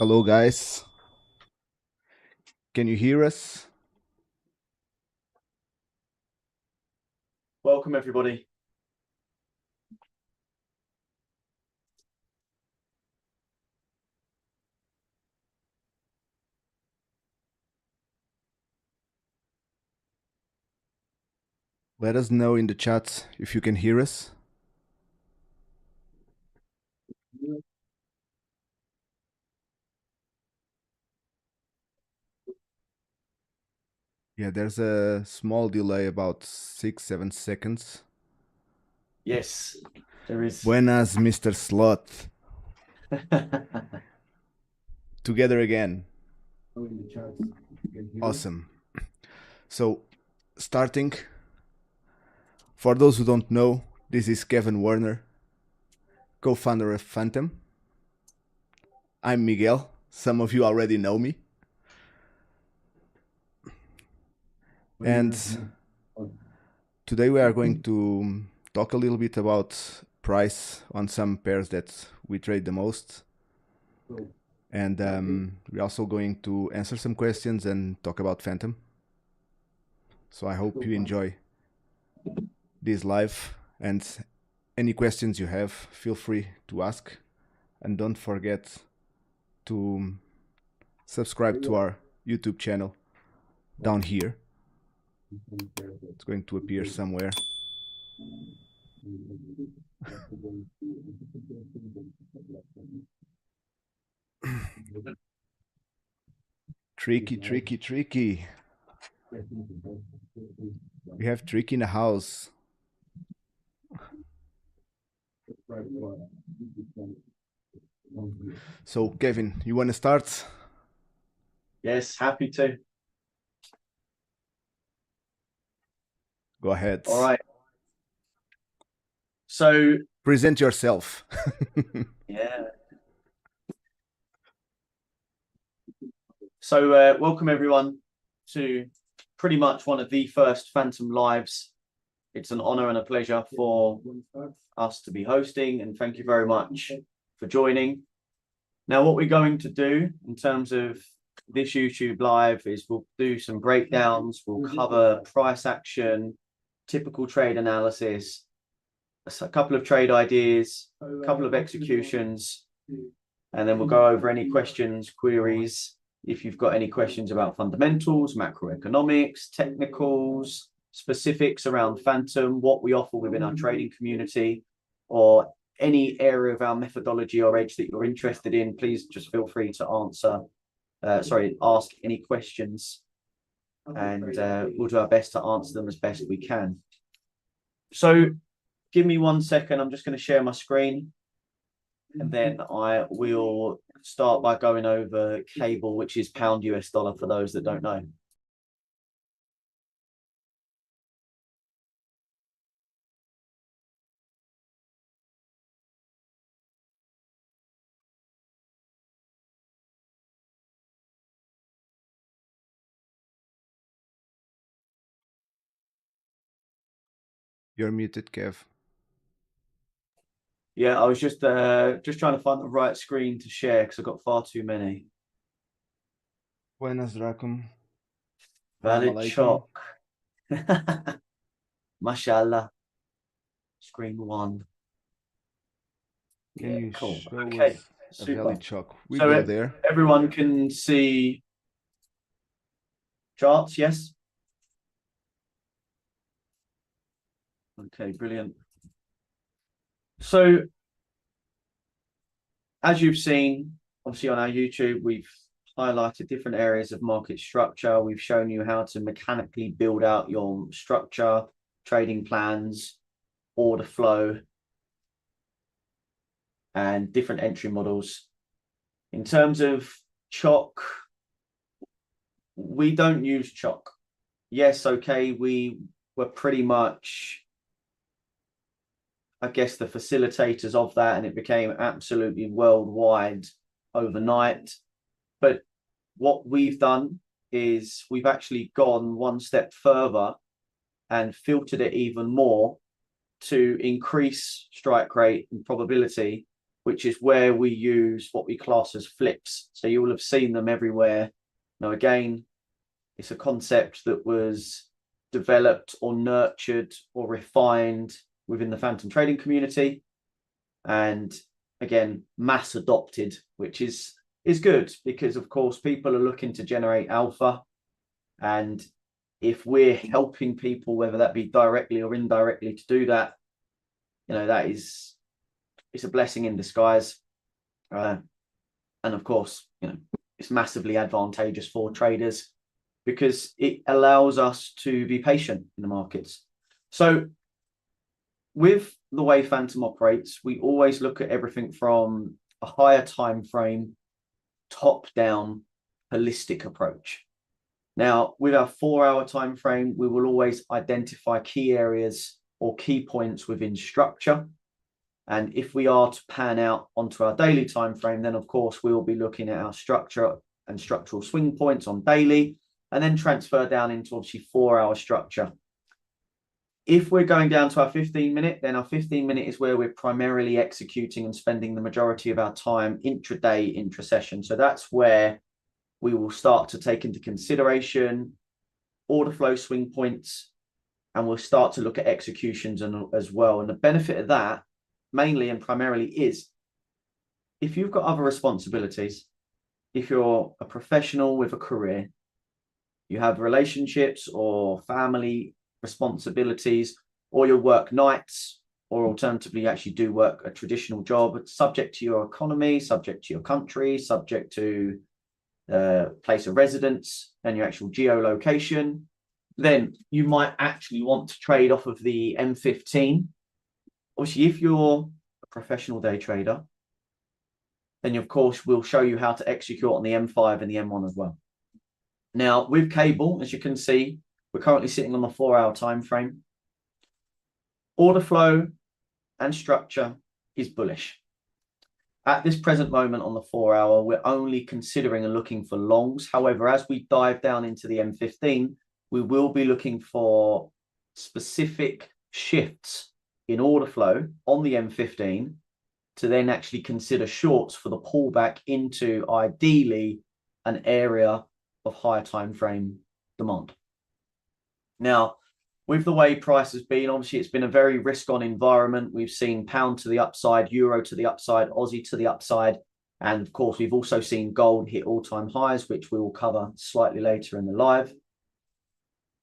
Hello, guys. Can you hear us? Welcome, everybody. Let us know in the chat if you can hear us. Yeah, there's a small delay, about 6-7 seconds. Yes, there is. Buenas, Mr. Sloth. Together again. Awesome. So, starting. For those who don't know, this is Kevin Werner, co-founder of Phantom. I'm Miguel. Some of you already know me. And today we are going to talk a little bit about price on some pairs that we trade the most. And we're also going to answer some questions and talk about Phantom. So I hope you enjoy this live, and any questions you have, feel free to ask. And don't forget to subscribe to our YouTube channel down here. It's going to appear somewhere. Tricky. We have Tricky in the house. So, Kevin, you want to start? Yes, happy to. Go ahead. All right. So, present yourself. yeah. So, welcome everyone to pretty much one of the first Phantom Lives. It's an honor and a pleasure for us to be hosting, and thank you very much for joining. Now, what we're going to do in terms of this YouTube live is we'll do some breakdowns, we'll cover price action, typical trade analysis, a couple of trade ideas, a couple of executions, and then we'll go over any questions, queries. If you've got any questions about fundamentals, macroeconomics, technicals, specifics around Phantom, what we offer within our trading community, or any area of our methodology or edge that you're interested in, please just feel free to ask any questions, and we'll do our best to answer them as best we can. So give me 1 second. I'm just going to share my screen, and then I will start by going over cable, which is pound US dollar for those that don't know. You're muted, Kev. Yeah, I was just trying to find the right screen to share because I've got far too many. Buenas, Dracum. Valid shock. Mashallah. Screen 1. Can you cool. show Okay, us a super. valid shock? We So go there. Everyone can see charts, yes? Okay, brilliant. So as you've seen, obviously on our YouTube, we've highlighted different areas of market structure. We've shown you how to mechanically build out your structure, trading plans, order flow, and different entry models. In terms of chalk, we don't use chalk. Yes, okay, we were pretty much, I guess, the facilitators of that, and it became absolutely worldwide overnight. But what we've done is we've actually gone 1 step further and filtered it even more to increase strike rate and probability which is where we use what we class as flips. So you will have seen them everywhere. Now, again, it's a concept that was developed or nurtured or refined within the phantom trading community. And again, mass adopted, which is good because, of course, people are looking to generate alpha. And if we're helping people, whether that be directly or indirectly, to do that, it's a blessing in disguise. And of course, it's massively advantageous for traders because it allows us to be patient in the markets. So with the way Phantom operates, we always look at everything from a higher time frame, top-down, holistic approach. Now, with our 4-hour time frame, we will always identify key areas or key points within structure. And if we are to pan out onto our daily time frame, then of course we will be looking at our structure and structural swing points on daily, and then transfer down into obviously 4-hour structure. If we're going down to our 15-minute, then our 15-minute is where we're primarily executing and spending the majority of our time intraday, intra-session. So that's where we will start to take into consideration order flow swing points, and we'll start to look at executions as well. And the benefit of that mainly and primarily is if you've got other responsibilities, if you're a professional with a career, you have relationships or family responsibilities, or you work nights, or alternatively you actually do work a traditional job, subject to your economy, subject to your country, subject to place of residence and your actual geolocation, then you might actually want to trade off of the M15. Obviously, if you're a professional day trader, then of course we'll show you how to execute on the M5 and the M1 as well. Now, with cable, as you can see, we're currently sitting on the 4-hour time frame. Order flow and structure is bullish. At this present moment on the 4-hour, we're only considering and looking for longs. However, as we dive down into the M15, we will be looking for specific shifts in order flow on the M15 to then actually consider shorts for the pullback into ideally an area of higher time frame demand. Now, with the way price has been, obviously it's been a very risk-on environment. We've seen pound to the upside, euro to the upside, Aussie to the upside. And of course, we've also seen gold hit all-time highs, which we will cover slightly later in the live.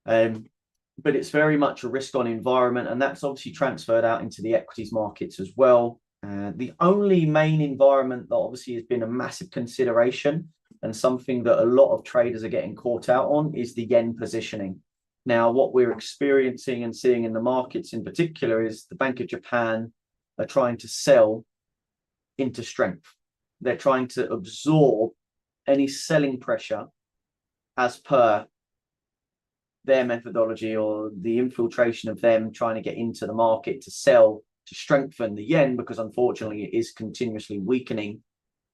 But it's very much a risk-on environment, and that's obviously transferred out into the equities markets as well. The only main environment that obviously has been a massive consideration and something that a lot of traders are getting caught out on is the yen positioning. Now, what we're experiencing and seeing in the markets in particular is the Bank of Japan are trying to sell into strength. They're trying to absorb any selling pressure as per their methodology or the infiltration of them trying to get into the market to sell to strengthen the yen, because unfortunately it is continuously weakening,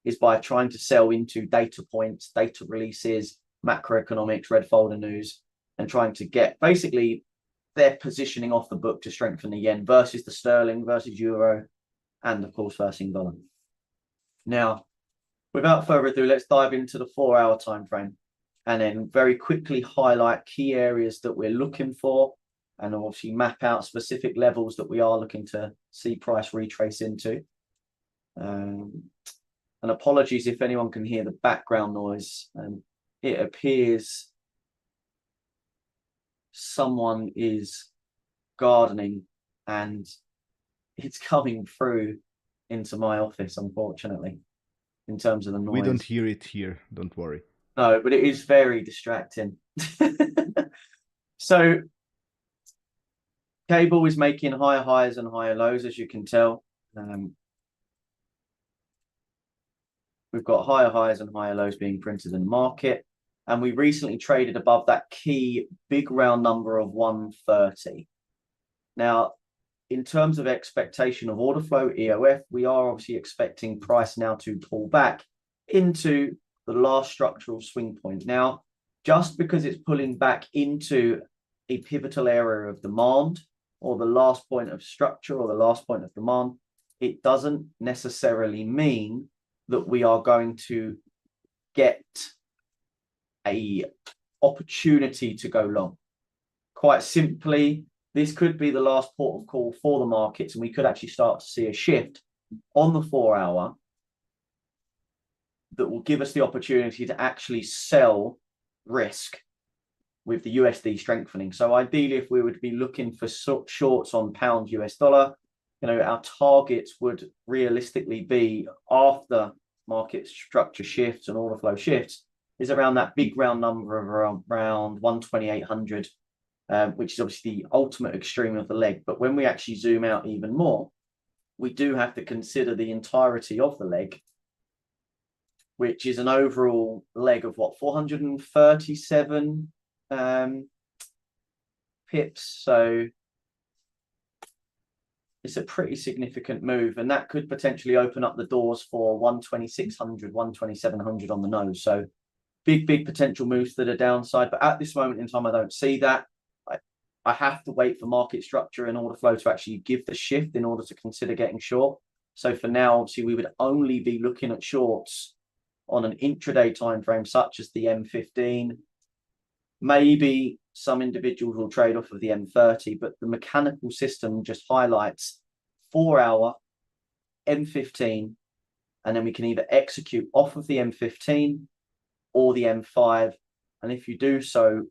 is by trying to sell into data points, data releases, macroeconomics, red folder news, and trying to get basically their positioning off the book to strengthen the yen versus the sterling, versus euro, and of course versus dollar. Now, without further ado, let's dive into the 4-hour time frame and then very quickly highlight key areas that we're looking for and obviously map out specific levels that we are looking to see price retrace into. And apologies if anyone can hear the background noise. It appears someone is gardening and it's coming through into my office, unfortunately, in terms of the noise. We don't hear it here, don't worry. No, but it is very distracting. So cable is making higher highs and higher lows, as you can tell. We've got higher highs and higher lows being printed in the market. And we recently traded above that key big round number of 130. Now, in terms of expectation of order flow, EOF, we are obviously expecting price now to pull back into the last structural swing point. Now, just because it's pulling back into a pivotal area of demand or the last point of structure or the last point of demand it doesn't necessarily mean that we are going to get a opportunity to go long. Quite simply, this could be the last port of call for the markets, and we could actually start to see a shift on the 4 hour that will give us the opportunity to actually sell risk with the USD strengthening. So ideally, if we would be looking for shorts on pound US dollar, our targets would realistically be, after market structure shifts and order flow shifts, is around that big round number of around 12800, which is obviously the ultimate extreme of the leg. But when we actually zoom out even more, we do have to consider the entirety of the leg, which is an overall leg of what, 437 pips. So it's a pretty significant move, and that could potentially open up the doors for 12600, 12700 on the nose. So big potential moves to the downside. But at this moment in time, I don't see that. I have to wait for market structure and order flow to actually give the shift in order to consider getting short. So for now, obviously, we would only be looking at shorts on an intraday time frame, such as the M15. Maybe some individuals will trade off of the M30, but the mechanical system just highlights 4 hour M15, and then we can either execute off of the M15 or the M5. And if you do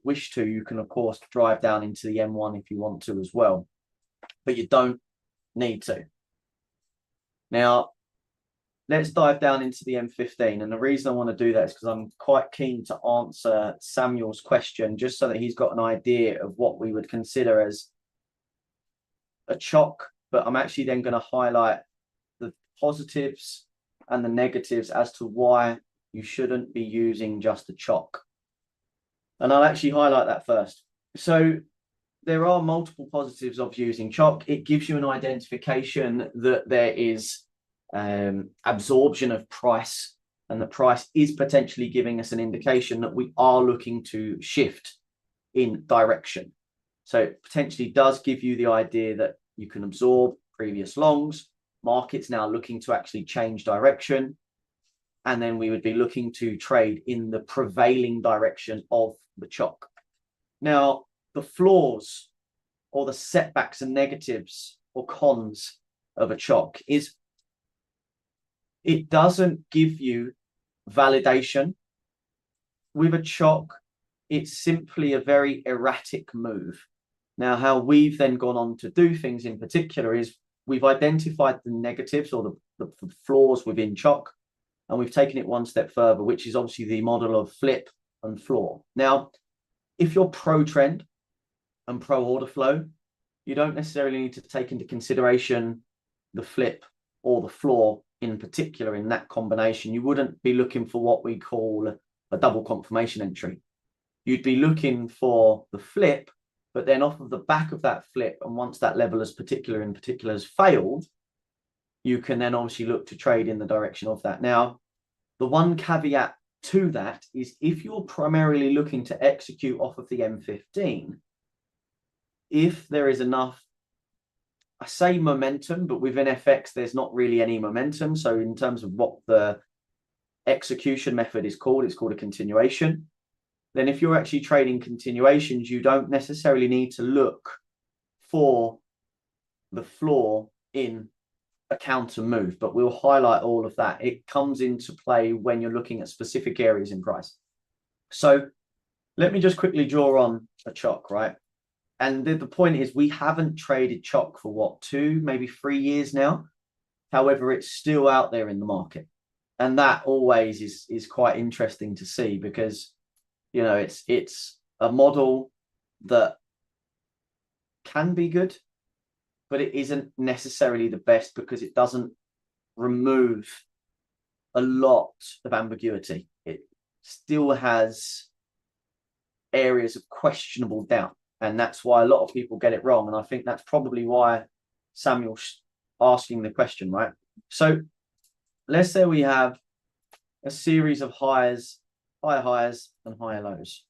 wish to, you can, of course, drive down into the M1 if you want to as well. But you don't need to. Now, let's dive down into the M15. And the reason I want to do that is because I'm quite keen to answer Samuel's question, just so that he's got an idea of what we would consider as a chock. But I'm actually then going to highlight the positives and the negatives as to why you shouldn't be using just a chock. And I'll actually highlight that first. So there are multiple positives of using chock. It gives you an identification that there is absorption of price, and the price is potentially giving us an indication that we are looking to shift in direction. So it potentially does give you the idea that you can absorb previous longs. Market's now looking to actually change direction, and then we would be looking to trade in the prevailing direction of the chock. Now, the flaws or the setbacks and negatives or cons of a chock is it doesn't give you validation. With a chock, it's simply a very erratic move. Now, how we've then gone on to do things in particular is we've identified the negatives or the flaws within chock, and we've taken it one step further, which is obviously the model of flip and floor. Now, if you're pro trend and pro order flow, you don't necessarily need to take into consideration the flip or the floor in particular in that combination. You wouldn't be looking for what we call a double confirmation entry. You'd be looking for the flip, but then off of the back of that flip, and once that level in particular has failed, you can then obviously look to trade in the direction of that. Now, the one caveat to that is if you're primarily looking to execute off of the M15, if there is enough, I say momentum, but within FX, there's not really any momentum. So in terms of what the execution method is called, it's called a continuation. Then if you're actually trading continuations, you don't necessarily need to look for the floor in a counter move, but we'll highlight all of that. It comes into play when you're looking at specific areas in price. So let me just quickly draw on a chock, right? And the point is we haven't traded chock for what, 2, maybe 3 years now. However, it's still out there in the market. And that always is quite interesting to see because, you know, it's a model that can be good, but it isn't necessarily the best because it doesn't remove a lot of ambiguity. It still has areas of questionable doubt. And that's why a lot of people get it wrong. And I think that's probably why Samuel's asking the question, right? So let's say we have a series of higher highs and higher lows.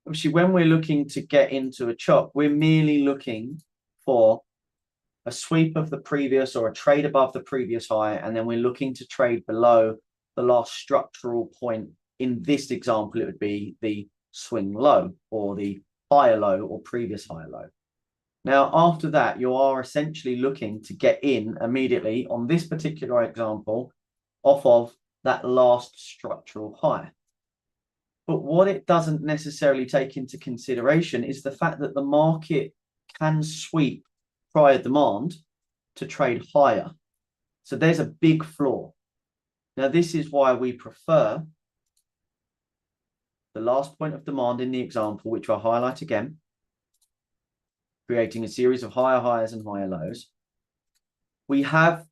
Obviously, when we're looking to get into a chock, we're merely looking for a sweep of the previous or a trade above the previous high, and then we're looking to trade below the last structural point. In this example, it would be the swing low or the higher low or previous higher low. Now, after that, you are essentially looking to get in immediately on this particular example off of that last structural high. But what it doesn't necessarily take into consideration is the fact that the market can sweep prior demand to trade higher. So there's a big flaw. Now, this is why we prefer the last point of demand in the example, which I'll highlight again, creating a series of higher highs and higher lows. We have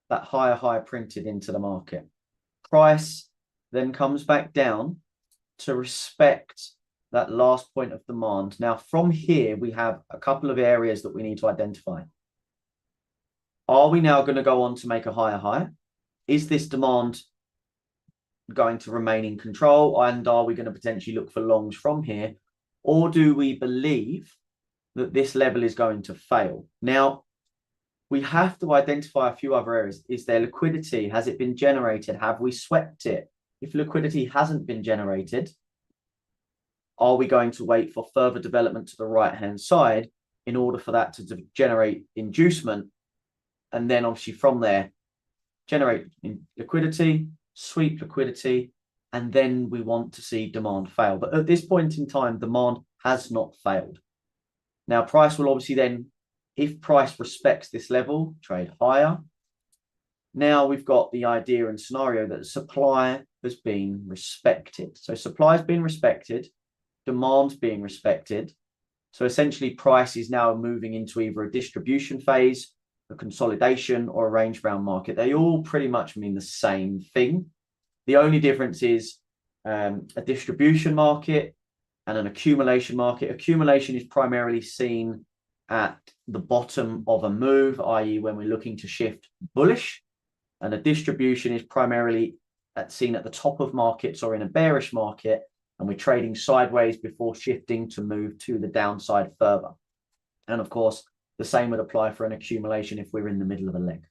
that higher high printed into the market. Price then comes back down to respect that last point of demand. Now, from here, we have a couple of areas that we need to identify. Are we now going to go on to make a higher high? Is this demand going to remain in control? And are we going to potentially look for longs from here? Or do we believe that this level is going to fail? Now, we have to identify a few other areas. Is there liquidity? Has it been generated? Have we swept it? If liquidity hasn't been generated, are we going to wait for further development to the right-hand side in order for that to generate inducement? And then obviously from there, generate liquidity, sweep liquidity, and then we want to see demand fail. But at this point in time, demand has not failed. Now, price will obviously then, if price respects this level, trade higher. Now we've got the idea and scenario that supply has been respected. So supply has been respected, demand's being respected. So essentially price is now moving into either a distribution phase, a consolidation, or a range bound market. They all pretty much mean the same thing. The only difference is a distribution market and an accumulation market. Accumulation is primarily seen at the bottom of a move, i.e. when we're looking to shift bullish, and a distribution is primarily seen at the top of markets or in a bearish market, and we're trading sideways before shifting to move to the downside further. And of course, the same would apply for an accumulation if we're in the middle of a leg.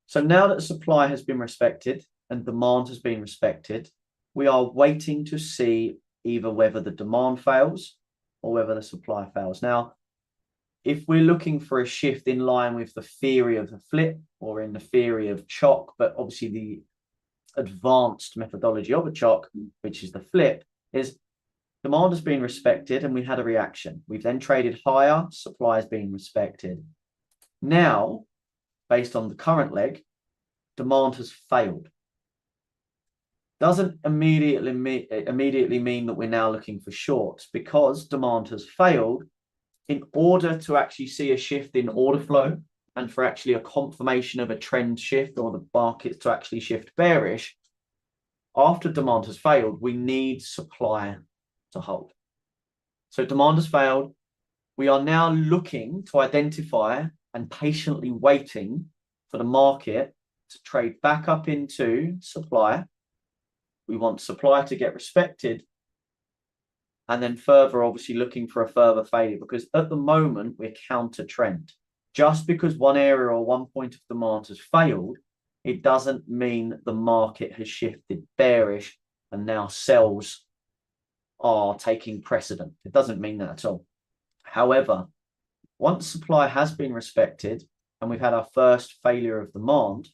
So now that supply has been respected and demand has been respected, we are waiting to see either whether the demand fails or whether the supply fails. Now, if we're looking for a shift in line with the theory of the flip or in the theory of chock, but obviously the advanced methodology of a chock, which is the flip, is demand has been respected and we had a reaction. We've then traded higher, supply has been respected. Now, based on the current leg, demand has failed. Doesn't immediately mean that we're now looking for shorts, because demand has failed. In order to actually see a shift in order flow and for actually a confirmation of a trend shift or the market to actually shift bearish, after demand has failed, we need supply to hold. So demand has failed. We are now looking to identify and patiently waiting for the market to trade back up into supply. We want supply to get respected, and then further, obviously looking for a further failure, because at the moment we're counter trend. Just because one area or one point of demand has failed, it doesn't mean the market has shifted bearish and now sells are taking precedent. It doesn't mean that at all. However, once supply has been respected and we've had our first failure of demand,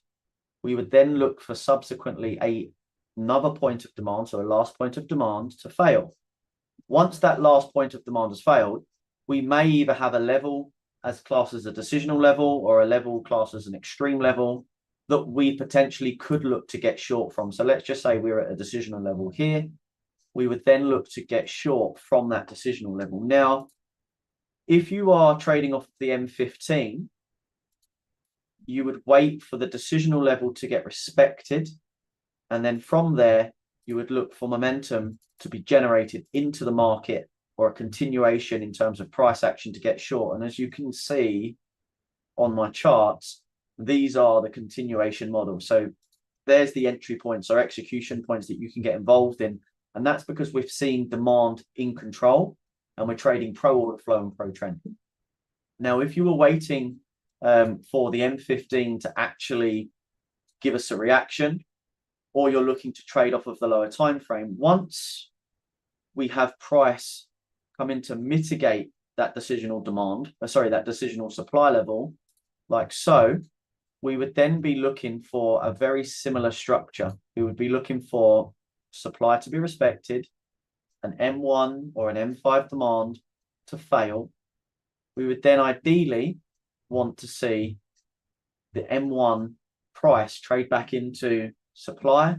we would then look for subsequently another point of demand, so a last point of demand, to fail. Once that last point of demand has failed, we may either have a level as classed as a decisional level or a level classed as an extreme level that we potentially could look to get short from. So let's just say we're at a decisional level here. We would then look to get short from that decisional level. Now, if you are trading off the M15, you would wait for the decisional level to get respected. And then from there, you would look for momentum to be generated into the market or a continuation in terms of price action to get short. And as you can see on my charts, these are the continuation models. So there's the entry points or execution points that you can get involved in. And that's because we've seen demand in control and we're trading pro order flow and pro trend. Now, if you were waiting for the M15 to actually give us a reaction, or you're looking to trade off of the lower time frame. Once we have price come in to mitigate that decisional demand, that decisional supply level, like so, we would then be looking for a very similar structure. We would be looking for supply to be respected, an M1 or an M5 demand to fail. We would then ideally want to see the M1 price trade back into supply,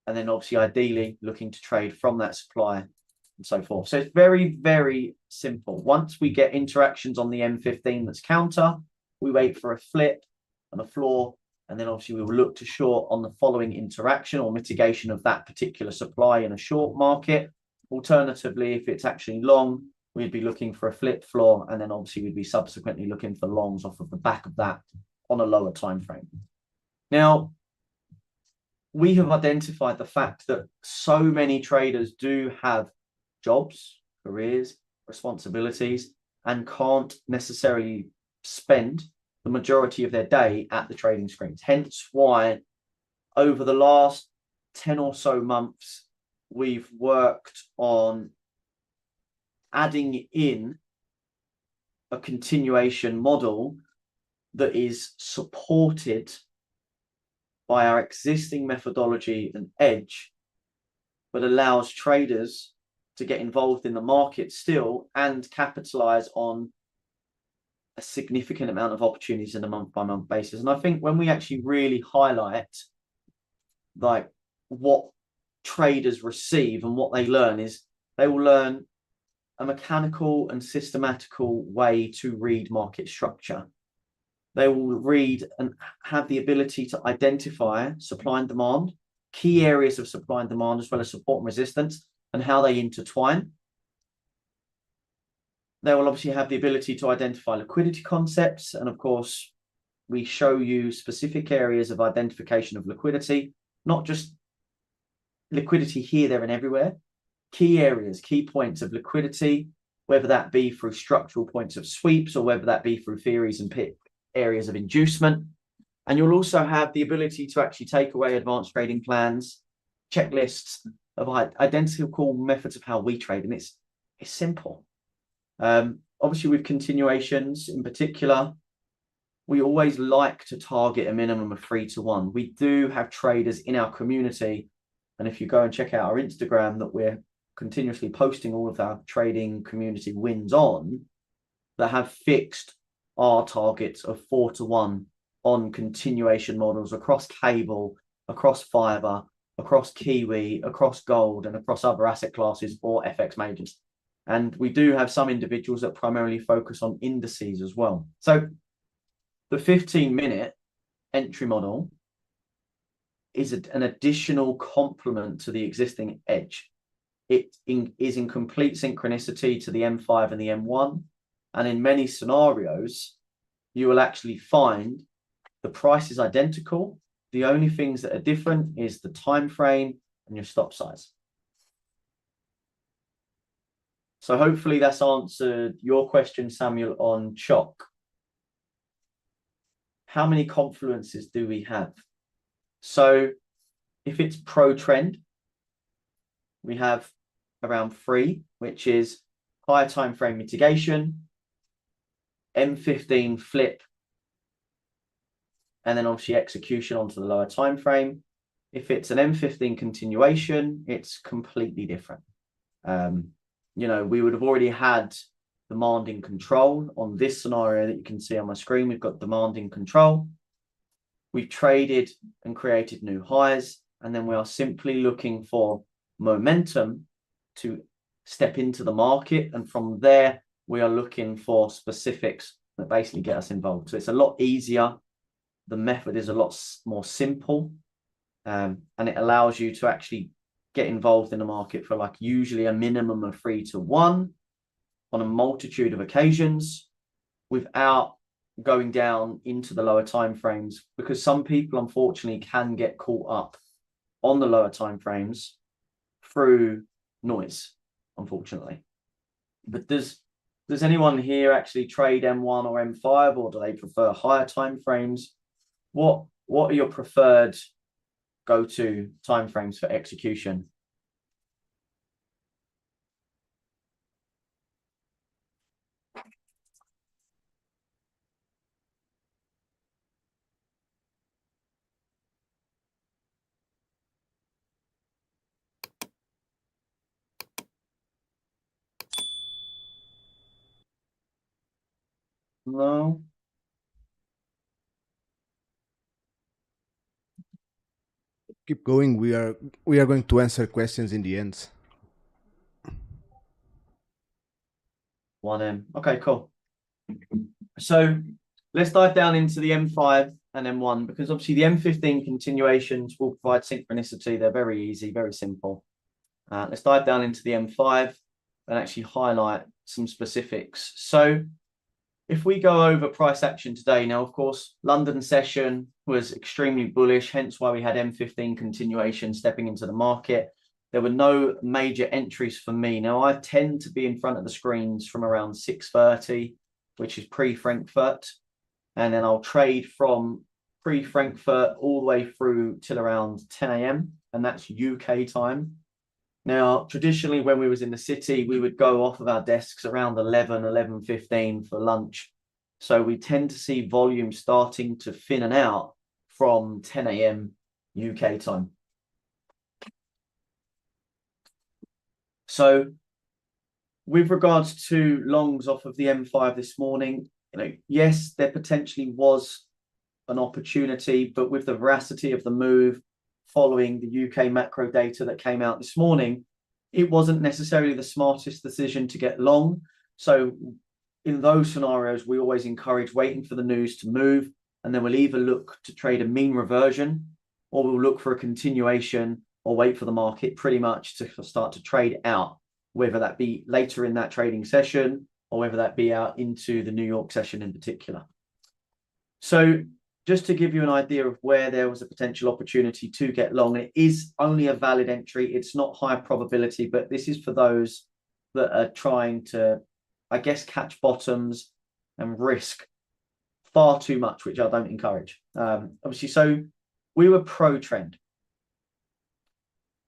and then obviously ideally looking to trade from that supply and so forth. So it's very, very simple. Once we get interactions on the M15 that's counter, we wait for a flip and a floor, and then obviously we will look to short on the following interaction or mitigation of that particular supply in a short market. Alternatively, if it's actually long, we'd be looking for a flip floor, and then obviously we'd be subsequently looking for longs off of the back of that on a lower time frame. Now, we have identified the fact that so many traders do have jobs, careers, responsibilities, and can't necessarily spend the majority of their day at the trading screens. Hence why over the last 10 or so months, we've worked on adding in a continuation model that is supported by our existing methodology and edge, but allows traders to get involved in the market still and capitalize on a significant amount of opportunities in a month-by-month basis. And I think when we actually really highlight like what traders receive and what they learn, is they will learn a mechanical and systematical way to read market structure. They will read and have the ability to identify supply and demand, key areas of supply and demand, as well as support and resistance, and how they intertwine. They will obviously have the ability to identify liquidity concepts. And of course, we show you specific areas of identification of liquidity, not just liquidity here, there, and everywhere. Key areas, key points of liquidity, whether that be through structural points of sweeps or whether that be through theories and areas of inducement. And you'll also have the ability to actually take away advanced trading plans, checklists of identical methods of how we trade. And it's simple. Obviously, with continuations in particular, we always like to target a minimum of 3 to 1. We do have traders in our community, and if you go and check out our Instagram, that we're continuously posting all of our trading community wins on, that have fixed our targets of 4 to 1 on continuation models across cable, across fiber, across Kiwi, across gold, and across other asset classes or FX majors. And we do have some individuals that primarily focus on indices as well. So the 15-minute entry model is an additional complement to the existing edge. It is in complete synchronicity to the M5 and the M1. And in many scenarios, you will actually find the price is identical. The only things that are different is the time frame and your stop size. So hopefully that's answered your question, Samuel, on chalk. How many confluences do we have? So if it's pro trend, we have around 3, which is higher time frame mitigation, M15 flip, and then obviously execution onto the lower time frame. If it's an M15 continuation, it's completely different. You know, we would have already had demand in control on this scenario that you can see on my screen. We've got demand in control. We've traded and created new highs, and then we are simply looking for momentum to step into the market. And from there, we are looking for specifics that basically get us involved. So it's a lot easier. The method is a lot more simple, and it allows you to actually get involved in the market for like usually a minimum of 3 to 1 on a multitude of occasions without going down into the lower time frames, because some people unfortunately can get caught up on the lower time frames through noise, unfortunately. But there's does anyone here actually trade M1 or M5, or do they prefer higher time frames? What are your preferred go-to time frames for execution? No. Keep going. We are going to answer questions in the end. 1M. Okay, cool. So let's dive down into the M5 and M1, because obviously the M15 continuations will provide synchronicity. They're very easy, very simple. Let's dive down into the M5 and actually highlight some specifics. So if we go over price action today, now, of course, London session was extremely bullish, hence why we had M15 continuation stepping into the market. There were no major entries for me. Now, I tend to be in front of the screens from around 6:30, which is pre-Frankfurt. And then I'll trade from pre-Frankfurt all the way through till around 10 a.m. And that's UK time. Now, traditionally, when we was in the city, we would go off of our desks around 11:15 for lunch. So we tend to see volume starting to thin out from 10 a.m. UK time. So with regards to longs off of the M5 this morning, yes, there potentially was an opportunity, but with the veracity of the move following the UK macro data that came out this morning, it wasn't necessarily the smartest decision to get long. So in those scenarios, we always encourage waiting for the news to move, and then we'll either look to trade a mean reversion, or we'll look for a continuation, or wait for the market pretty much to start to trade out, whether that be later in that trading session or whether that be out into the New York session in particular. So just to give you an idea of where there was a potential opportunity to get long, it is only a valid entry. It's not high probability, but this is for those that are trying to, I guess, catch bottoms and risk far too much, which I don't encourage. Obviously, so we were pro-trend.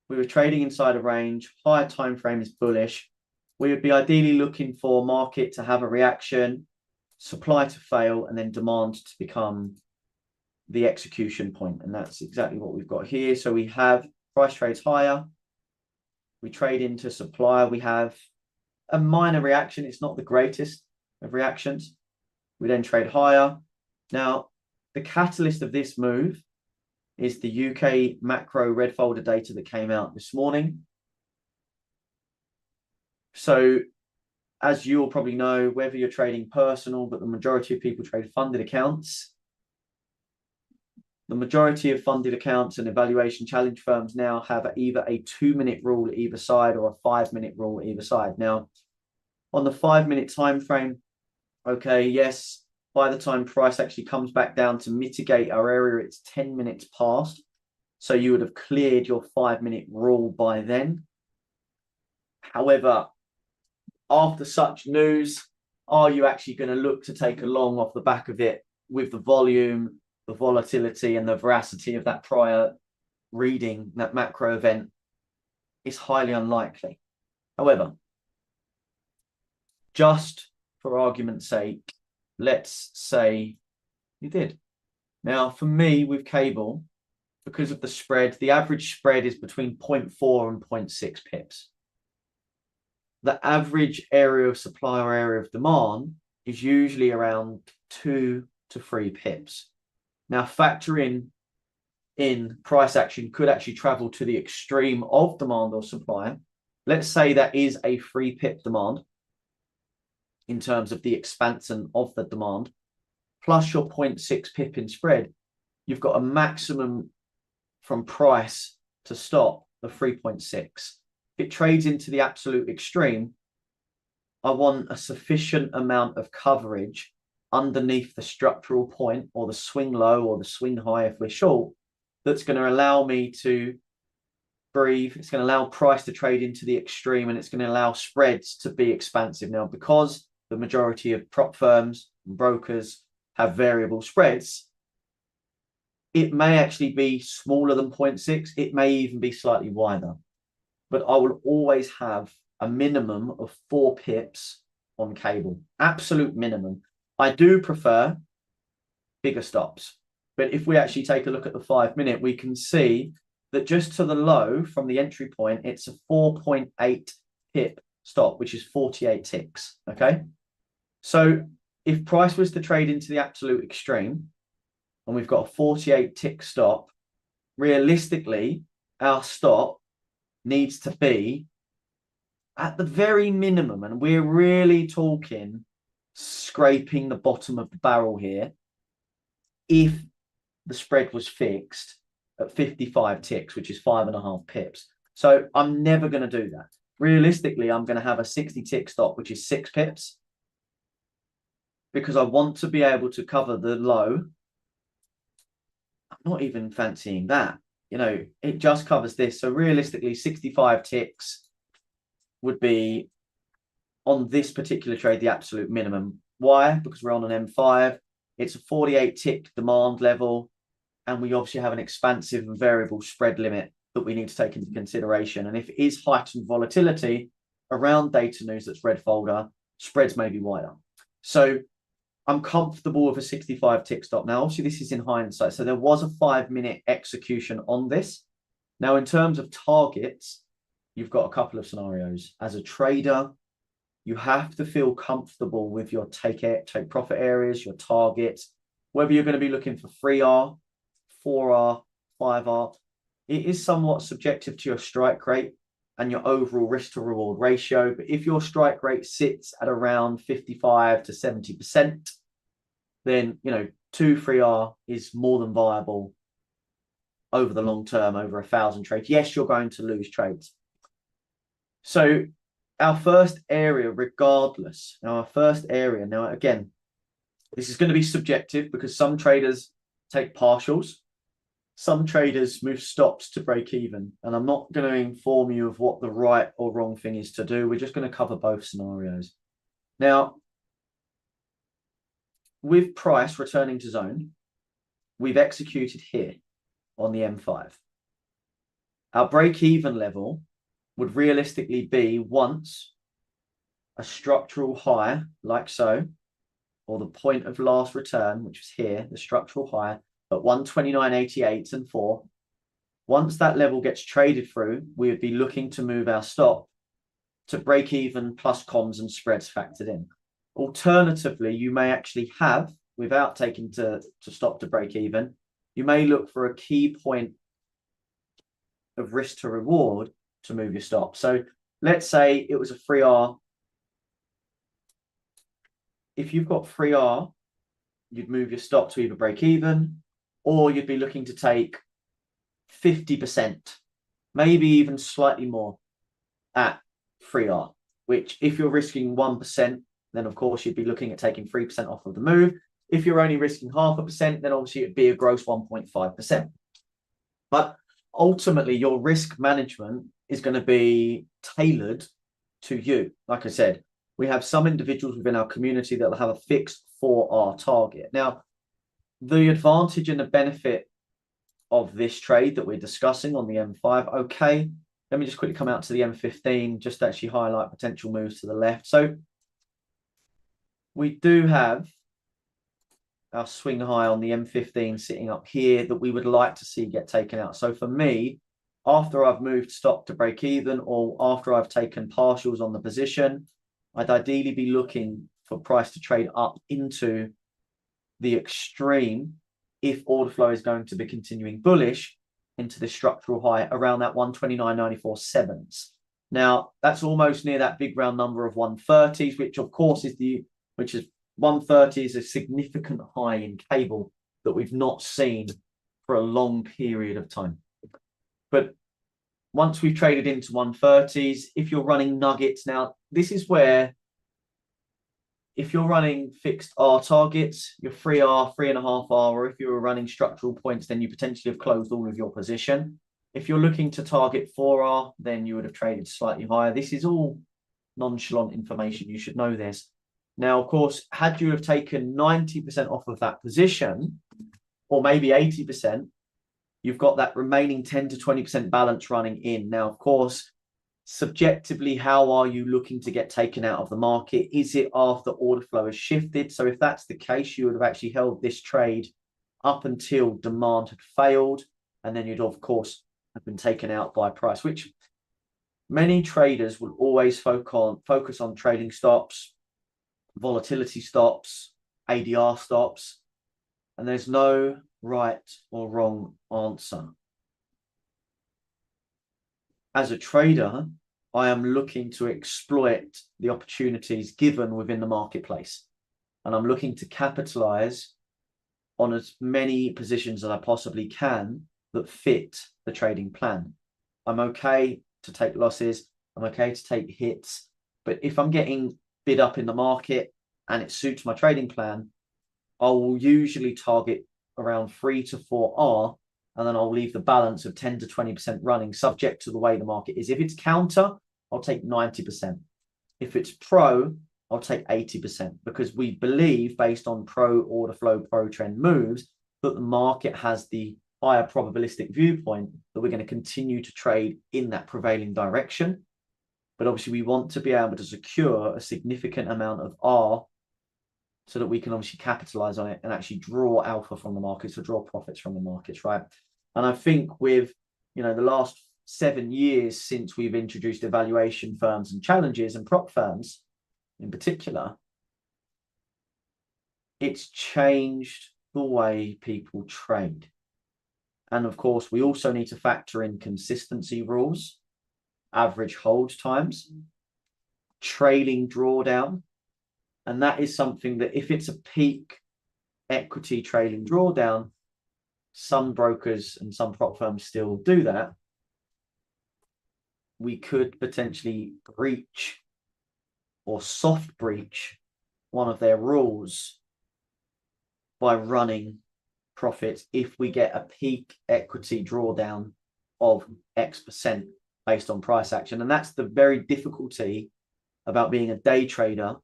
We were trading inside a range, higher time frame is bullish. We would be ideally looking for market to have a reaction, supply to fail, and then demand to become the execution point. And that's exactly what we've got here. So we have price trades higher. We trade into supply. We have a minor reaction. It's not the greatest of reactions. We then trade higher. Now, the catalyst of this move is the UK macro red folder data that came out this morning. So as you'll probably know, whether you're trading personal, but the majority of people trade funded accounts. The majority of funded accounts and evaluation challenge firms now have either a 2-minute rule either side or a 5-minute rule either side. Now, on the 5-minute time frame, okay, yes, by the time price actually comes back down to mitigate our area, it's 10 minutes past. So you would have cleared your 5-minute rule by then. However, after such news, are you actually going to look to take a long off the back of it with the volume, the volatility, and the veracity of that prior reading, that macro event? Is highly unlikely. However, just for argument's sake, let's say you did. Now, for me, with cable, because of the spread, the average spread is between 0.4 and 0.6 pips. The average area of supply or area of demand is usually around 2 to 3 pips. Now, factor in price action could actually travel to the extreme of demand or supply. Let's say that is a 3 pip demand in terms of the expansion of the demand, plus your 0.6 pip in spread, you've got a maximum from price to stop of 3.6. If it trades into the absolute extreme, I want a sufficient amount of coverage underneath the structural point or the swing low or the swing high if we're short, that's going to allow me to breathe. It's going to allow price to trade into the extreme, and it's going to allow spreads to be expansive. Now, because the majority of prop firms and brokers have variable spreads, it may actually be smaller than 0.6. It may even be slightly wider. But I will always have a minimum of 4 pips on cable. Absolute minimum. I do prefer bigger stops. But if we actually take a look at the 5-minute, we can see that just to the low from the entry point, it's a 4.8 pip stop, which is 48 ticks. Okay. So if price was to trade into the absolute extreme, and we've got a 48 tick stop, realistically, our stop needs to be at the very minimum, and we're really talking scraping the bottom of the barrel here, if the spread was fixed at 55 ticks, which is 5.5 pips. So I'm never going to do that. Realistically, I'm going to have a 60 tick stop, which is 6 pips, because I want to be able to cover the low. I'm not even fancying that. You know, it just covers this. So realistically, 65 ticks would be on this particular trade the absolute minimum. Why? Because we're on an M5. It's a 48 tick demand level, and we obviously have an expansive and variable spread limit that we need to take into consideration. And if it is heightened volatility around data news that's red folder, spreads may be wider. So I'm comfortable with a 65 tick stop. Now, obviously, this is in hindsight. So there was a 5-minute execution on this. Now, in terms of targets, you've got a couple of scenarios. As a trader, you have to feel comfortable with your take profit areas, your targets, whether you're going to be looking for 3R, 4R, 5R. It is somewhat subjective to your strike rate and your overall risk to reward ratio. But if your strike rate sits at around 55 to 70%, then, you know, 2, 3R is more than viable over the long term, over 1,000 trades. Yes, you're going to lose trades. So our first area, regardless, now again, this is going to be subjective because some traders take partials. Some traders move stops to break even, and I'm not going to inform you of what the right or wrong thing is to do. We're just going to cover both scenarios. Now, with price returning to zone, we've executed here on the M5. Our break-even level would realistically be once a structural high, like so, or the point of last return, which is here, the structural high, at 129.88 and 4. Once that level gets traded through, we would be looking to move our stop to break even plus comms and spreads factored in. Alternatively, you may actually have, without taking to stop to break even, you may look for a key point of risk to reward to move your stop. So let's say it was a 3R. If you've got 3R, you'd move your stop to either break even, or you'd be looking to take 50%, maybe even slightly more at 3R, which if you're risking 1%, then of course you'd be looking at taking 3% off of the move. If you're only risking 0.5%, then obviously it'd be a gross 1.5%. But ultimately, your risk management is going to be tailored to you. Like I said, we have some individuals within our community that will have a fixed 4R target. Now, the advantage and the benefit of this trade that we're discussing on the M5, okay, let me just quickly come out to the M15, just to actually highlight potential moves to the left. So we do have our swing high on the M15 sitting up here that we would like to see get taken out. So for me, after I've moved stop to break even, or after I've taken partials on the position, I'd ideally be looking for price to trade up into the extreme if order flow is going to be continuing bullish into the structural high around that 129.94 sevens. Now, that's almost near that big round number of 130s, which of course is 130 is a significant high in cable that we've not seen for a long period of time. But once we've traded into 130s, if you're running nuggets, now this is where if you're running fixed R targets, your 3R, 3.5R, or if you were running structural points, then you potentially have closed all of your position. If you're looking to target 4R, then you would have traded slightly higher. This is all nonchalant information. You should know this. Now, of course, had you have taken 90% off of that position, or maybe 80%, you've got that remaining 10 to 20% balance running in. Now, of course, subjectively, how are you looking to get taken out of the market? Is it after order flow has shifted? So if that's the case, you would have actually held this trade up until demand had failed, and then you'd, of course, have been taken out by price, which many traders will always focus on trading stops, volatility stops, ADR stops, and there's no right or wrong answer. As a trader, I am looking to exploit the opportunities given within the marketplace, and I'm looking to capitalize on as many positions as I possibly can that fit the trading plan. I'm okay to take losses, I'm okay to take hits, but if I'm getting bid up in the market and it suits my trading plan, I will usually target around 3 to 4R, and then I'll leave the balance of 10 to 20% running, subject to the way the market is. If it's counter, I'll take 90%. If it's pro, I'll take 80%, because we believe, based on pro order flow, pro trend moves, that the market has the higher probabilistic viewpoint that we're going to continue to trade in that prevailing direction. But obviously, we want to be able to secure a significant amount of R so that we can obviously capitalize on it and actually draw alpha from the markets, or draw profits from the markets, right? And I think with, the last 7 years since we've introduced evaluation firms and challenges and prop firms in particular, it's changed the way people trade. And of course, we also need to factor in consistency rules, average hold times, trailing drawdown. And that is something that, if it's a peak equity trailing drawdown, some brokers and some prop firms still do that. We could potentially breach or soft breach one of their rules by running profits if we get a peak equity drawdown of X% based on price action. And that's the very difficulty about being a day trader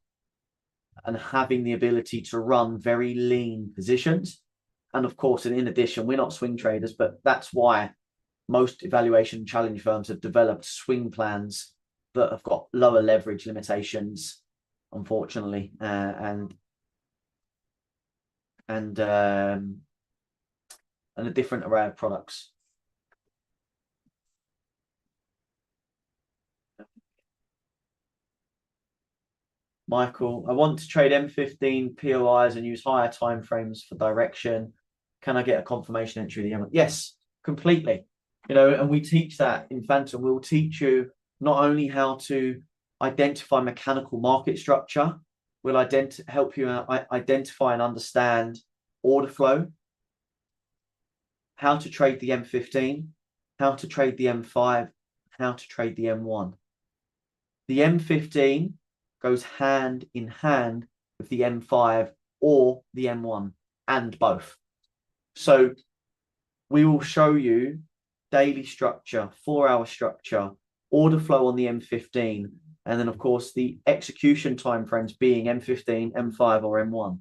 and having the ability to run very lean positions. And of course, in addition, we're not swing traders, but that's why most evaluation challenge firms have developed swing plans that have got lower leverage limitations, unfortunately, and a different array of products. Michael, I want to trade M15 POIs and use higher timeframes for direction. Can I get a confirmation entry of the M? Yes, completely. And we teach that in Phantom. We'll teach you not only how to identify mechanical market structure, we'll help you identify and understand order flow, how to trade the M15, how to trade the M5, how to trade the M1. The M15 goes hand in hand with the M5 or the M1, and both. So we will show you daily structure, 4-hour structure, order flow on the M15, and then of course the execution timeframes being M15, M5, or M1.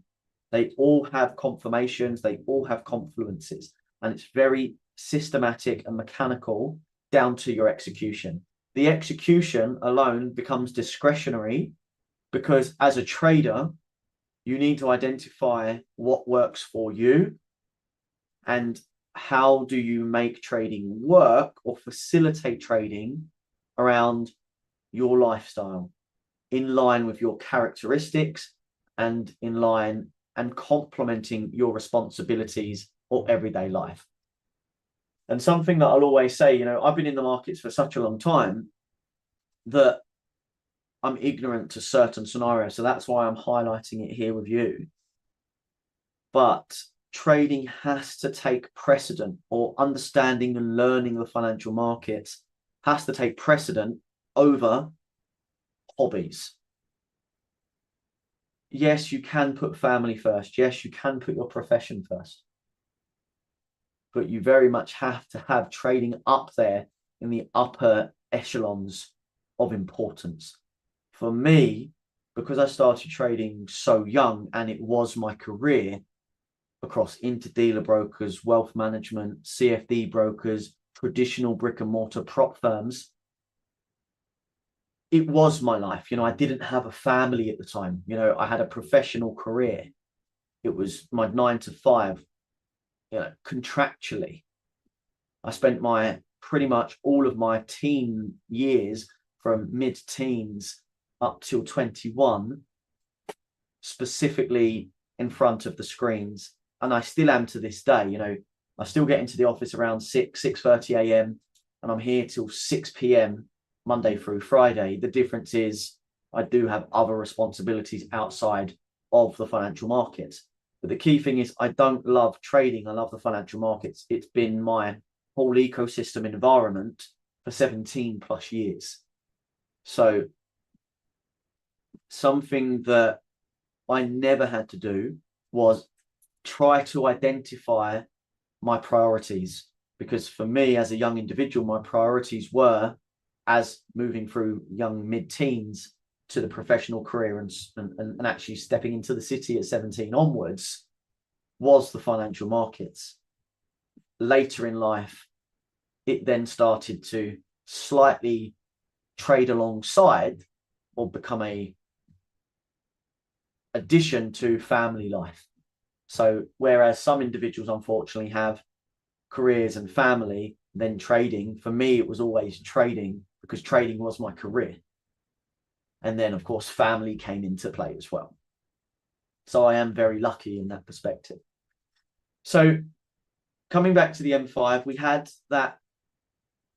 They all have confirmations, they all have confluences, and it's very systematic and mechanical down to your execution. The execution alone becomes discretionary, because as a trader, you need to identify what works for you and how do you make trading work or facilitate trading around your lifestyle, in line with your characteristics and in line and complementing your responsibilities or everyday life. And something that I'll always say, I've been in the markets for such a long time that I'm ignorant to certain scenarios. So that's why I'm highlighting it here with you. But trading has to take precedent, or understanding and learning the financial markets has to take precedent over hobbies. Yes, you can put family first. Yes, you can put your profession first. But you very much have to have trading up there in the upper echelons of importance. For me, because I started trading so young and it was my career across interdealer brokers, wealth management, CFD brokers, traditional brick and mortar prop firms, it was my life. You know, I didn't have a family at the time. You know, I had a professional career. It was my 9 to 5, you know, contractually. I spent my pretty much all of my teen years from mid-teens up till 21 specifically in front of the screens. And I still am to this day. You know, I still get into the office around 6:30 a.m. and I'm here till 6 p.m. Monday through Friday. The difference is I do have other responsibilities outside of the financial markets. But the key thing is I don't love trading. I love the financial markets. It's been my whole ecosystem environment for 17 plus years. So something that I never had to do was try to identify my priorities, because for me as a young individual, my priorities were, as moving through young mid-teens to the professional career and actually stepping into the city at 17 onwards, was the financial markets. Later in life, it then started to slightly trade alongside or become a addition to family life. So whereas some individuals unfortunately have careers and family, then trading, for me it was always trading, because trading was my career. And then of course family came into play as well. So I am very lucky in that perspective. So coming back to the M5, we had that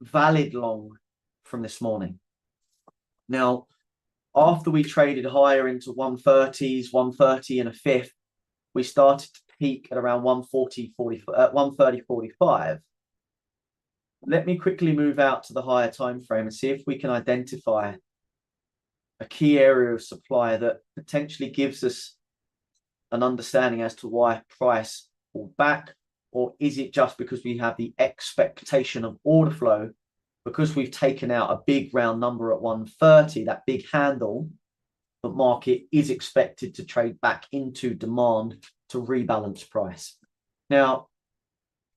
valid long from this morning. Now, after we traded higher into 130s, 130 and a fifth, we started to peak at around 130.45. Let me quickly move out to the higher time frame and see if we can identify a key area of supply that potentially gives us an understanding as to why price pulled back, or is it just because we have the expectation of order flow, because we've taken out a big round number at 130, that big handle, the market is expected to trade back into demand to rebalance price. Now,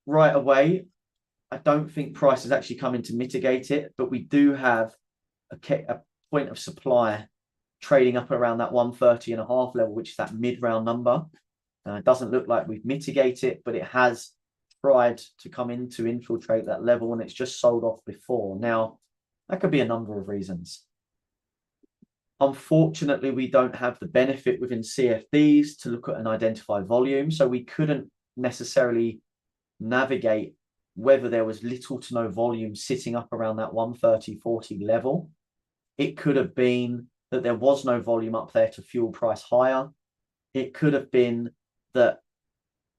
right away, I don't think price has actually come in to mitigate it, but we do have a point of supply trading up around that 130.5 level, which is that mid-round number. It doesn't look like we've mitigated it, but it has tried to come in to infiltrate that level, and it's just sold off before. Now, that could be a number of reasons. Unfortunately, we don't have the benefit within CFDs to look at and identify volume, so we couldn't necessarily navigate whether there was little to no volume sitting up around that 130.40 level. It could have been that there was no volume up there to fuel price higher. It could have been that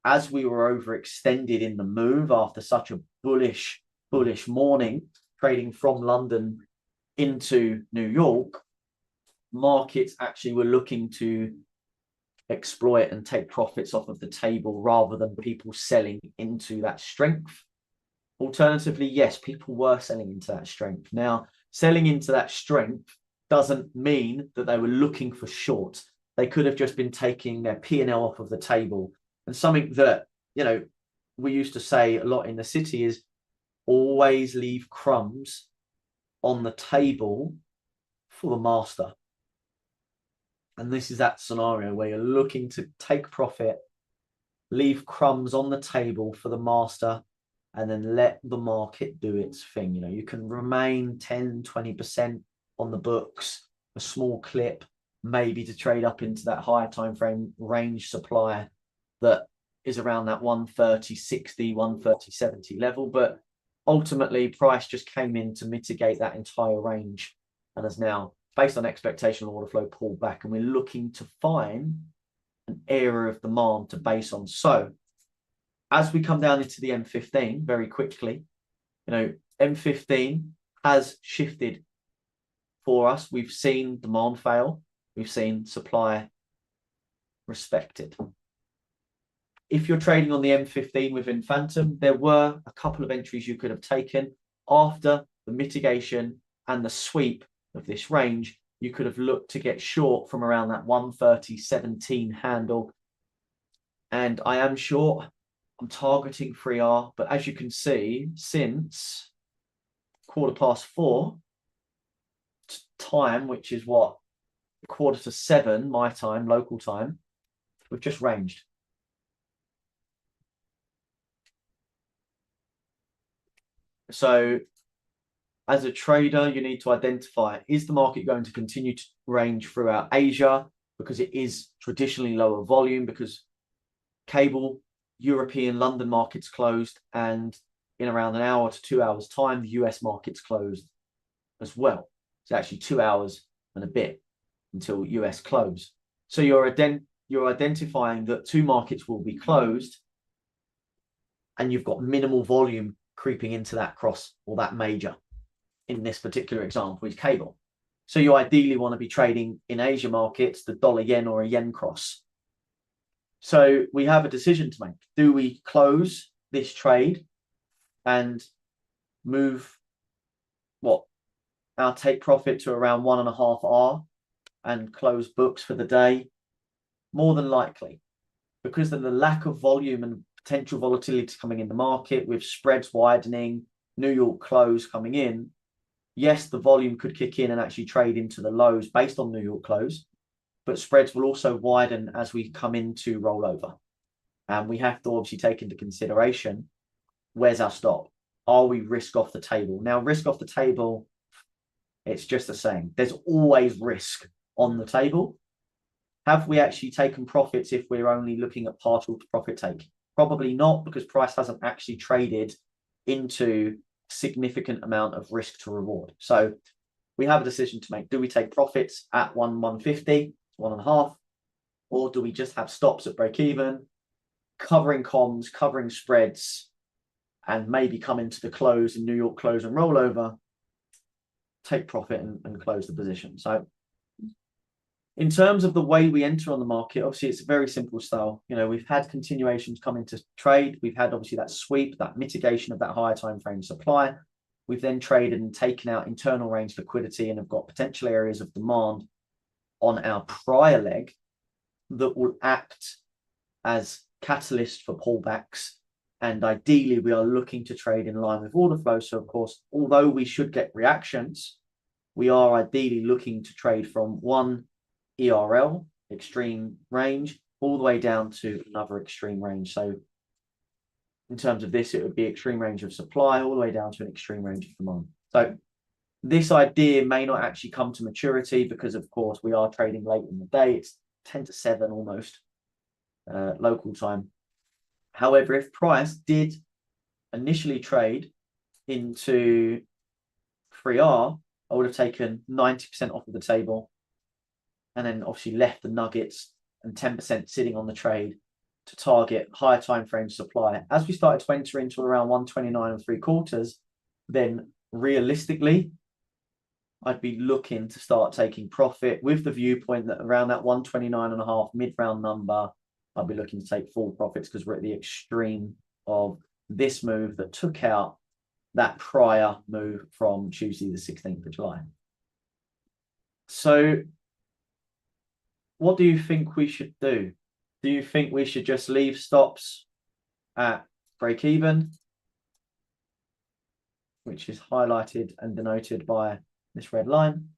as we were overextended in the move after such a bullish morning, trading from London into New York, markets actually were looking to exploit and take profits off of the table rather than people selling into that strength. Alternatively, yes, people were selling into that strength. Now, selling into that strength doesn't mean that they were looking for short. They could have just been taking their P&L off of the table. And something that, you know, we used to say a lot in the city is always leave crumbs on the table for the master. And this is that scenario where you're looking to take profit, leave crumbs on the table for the master, and then let the market do its thing. You know, you can remain 10, 20% on the books, a small clip, maybe to trade up into that higher time frame range supply that is around that 130.60, 130.70 level. But ultimately, price just came in to mitigate that entire range and has now, based on expectation order flow, pulled back. And we're looking to find an area of demand to base on. So as we come down into the M15 very quickly, you know, M15 has shifted for us. We've seen demand fail. We've seen supply respected. If you're trading on the M15 within Phantom, there were a couple of entries you could have taken after the mitigation and the sweep of this range. you could have looked to get short from around that 130.17 handle. And I am short. I'm targeting 3R, but as you can see, since 4:15 time, which is what, 6:45 my time, local time, we've just ranged. So as a trader, you need to identify, is the market going to continue to range throughout Asia, because it is traditionally lower volume, because cable, European, London markets closed, and in around an hour to 2 hours time, the US markets closed as well. It's actually 2 hours and a bit until US close. So you're identifying that two markets will be closed, and you've got minimal volume creeping into that cross or that major in this particular example with cable. So you ideally want to be trading in Asia markets, the dollar yen or a yen cross. So we have a decision to make. Do we close this trade and move our take profit to around 1.5R and close books for the day? More than likely, because of the lack of volume and potential volatility coming in the market, with spreads widening, New York close coming in, yes, the volume could kick in and actually trade into the lows based on New York close, but spreads will also widen as we come into rollover. And we have to obviously take into consideration, where's our stop? Are we risk off the table? Now, risk off the table, it's just the same. There's always risk on the table. Have we actually taken profits if we're only looking at partial profit take? Probably not, because price hasn't actually traded into a significant amount of risk to reward. So we have a decision to make. Do we take profits at 150, 1.5, or do we just have stops at break even, covering comms, covering spreads, and maybe come into the close in New York close and rollover, take profit and close the position? So in terms of the way we enter on the market, obviously it's a very simple style. You know, we've had continuations come into trade. We've had obviously that sweep, that mitigation of that higher time frame supply. We've then traded and taken out internal range liquidity and have got potential areas of demand on our prior leg that will act as catalyst for pullbacks. And ideally, we are looking to trade in line with order flow. So of course, although we should get reactions, we are ideally looking to trade from one ERL, extreme range, all the way down to another extreme range. So in terms of this, it would be extreme range of supply all the way down to an extreme range of demand. So this idea may not actually come to maturity because, of course, we are trading late in the day. It's 10 to 7 almost local time. However, if price did initially trade into 3R, I would have taken 90% off of the table and then obviously left the nuggets and 10% sitting on the trade to target higher time frame supply. As we started to enter into around 129.75, then realistically, I'd be looking to start taking profit with the viewpoint that around that 129.5 mid-round number, I'll be looking to take full profits because we're at the extreme of this move that took out that prior move from Tuesday, the 16th of July. So what do you think we should do? Do you think we should just leave stops at break even, which is highlighted and denoted by this red line?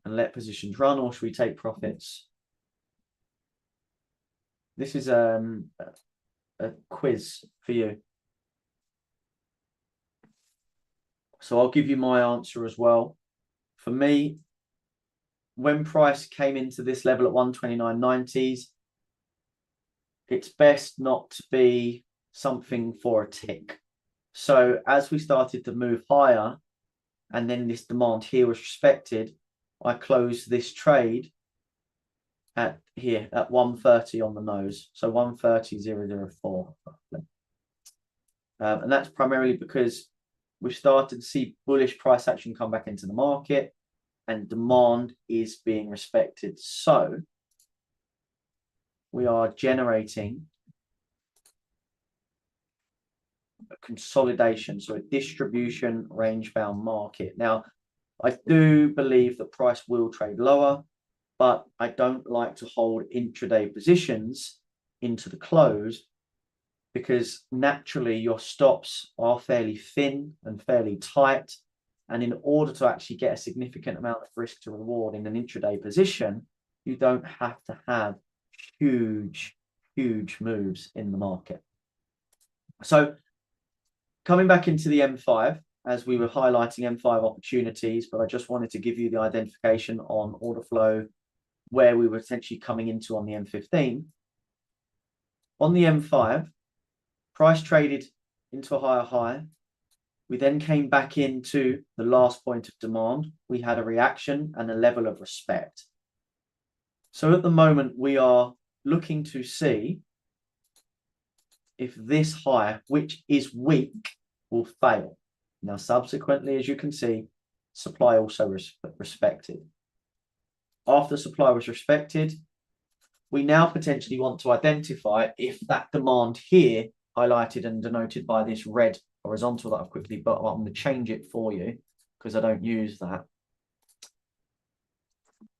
And let positions run, or should we take profits? This is a quiz for you. So I'll give you my answer as well. For me, when price came into this level at 129.90s, it's best not to be something for a tick. So as we started to move higher, and then this demand here was respected, I closed this trade at here at 130 on the nose. So 130.004. And that's primarily because we've started to see bullish price action come back into the market and demand is being respected. So we are generating a consolidation, so a distribution range bound market. Now, I do believe that price will trade lower, but I don't like to hold intraday positions into the close because naturally your stops are fairly thin and fairly tight. And in order to actually get a significant amount of risk to reward in an intraday position, you don't have to have huge moves in the market. So coming back into the M5, as we were highlighting M5 opportunities, but I just wanted to give you the identification on order flow where we were essentially coming into on the M15. On the M5, price traded into a higher high. We then came back into the last point of demand. We had a reaction and a level of respect. So at the moment, we are looking to see if this high, which is weak, will fail. Now, subsequently, as you can see, supply also respected. After supply was respected, we now potentially want to identify if that demand here, highlighted and denoted by this red horizontal that I've quickly put, I'm going to change it for you because I don't use that,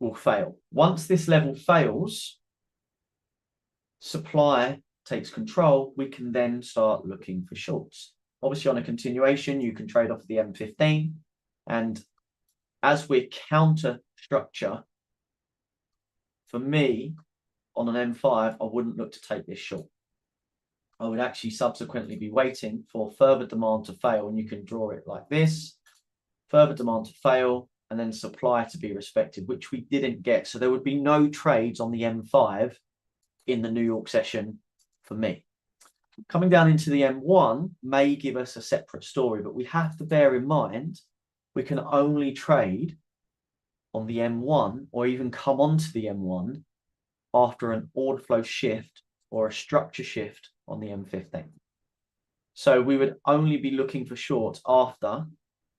will fail. Once this level fails, supply takes control, we can then start looking for shorts. Obviously, on a continuation, you can trade off the M15. And as we're counter structure, for me, on an M5, I wouldn't look to take this short. I would actually subsequently be waiting for further demand to fail, and you can draw it like this, further demand to fail, and then supply to be respected, which we didn't get. So there would be no trades on the M5 in the New York session for me. Coming down into the M1 may give us a separate story, but we have to bear in mind we can only trade on the M1 or even come onto the M1 after an order flow shift or a structure shift on the M15. So we would only be looking for shorts after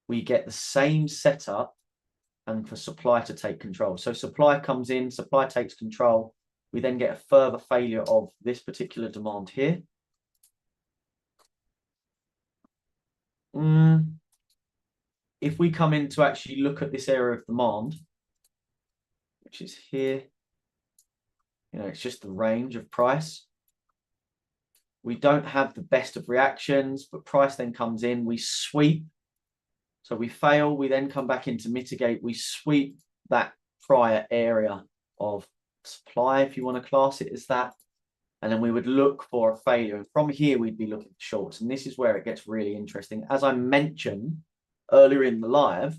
we get the same setup and for supply to take control. So supply comes in, supply takes control. We then get a further failure of this particular demand here. If we come in to actually look at this area of demand, which is here, it's just the range of price. We don't have the best of reactions, but price then comes in, we sweep. So we fail, we then come back in to mitigate, we sweep that prior area of supply, if you want to class it as that. And then we would look for a failure. And from here, we'd be looking for shorts. And this is where it gets really interesting. As I mentioned earlier in the live,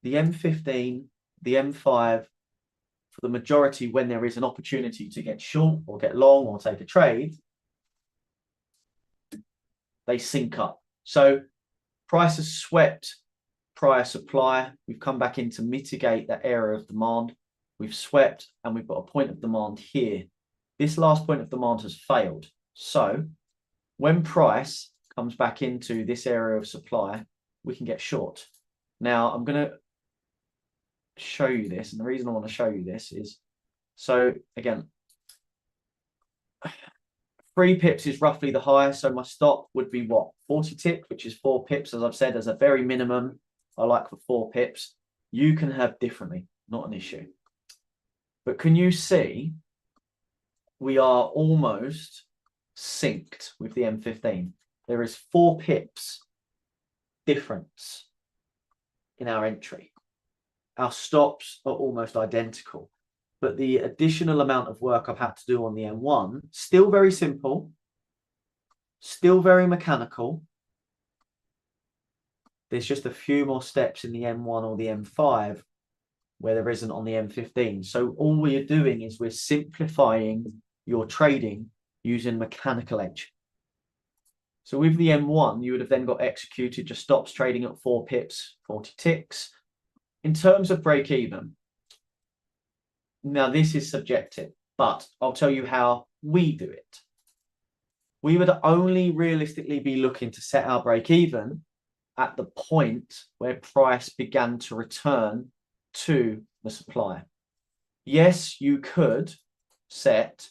the M15, the M5, for the majority, when there is an opportunity to get short or get long or take a trade, they sync up. So price has swept prior supply. We've come back in to mitigate that area of demand. We've swept and we've got a point of demand here. This last point of demand has failed. So when price comes back into this area of supply, we can get short. Now I'm going to show you this. And the reason I want to show you this is, so again, 3 pips is roughly the high. So my stop would be what? 40 tick, which is 4 pips. As I've said, as a very minimum, I like for 4 pips. You can have differently, not an issue. But can you see we are almost synced with the M15? There is 4 pips difference in our entry. Our stops are almost identical, but the additional amount of work I've had to do on the M1, still very simple, still very mechanical. There's just a few more steps in the M1 or the M5 where there isn't on the M15. So all we're doing is we're simplifying your trading using mechanical edge. So with the M1, you would have then got executed your stops trading at 4 pips, 40 ticks. In terms of break even, now this is subjective, but I'll tell you how we do it. We would only realistically be looking to set our break even at the point where price began to return to the supply. Yes, you could set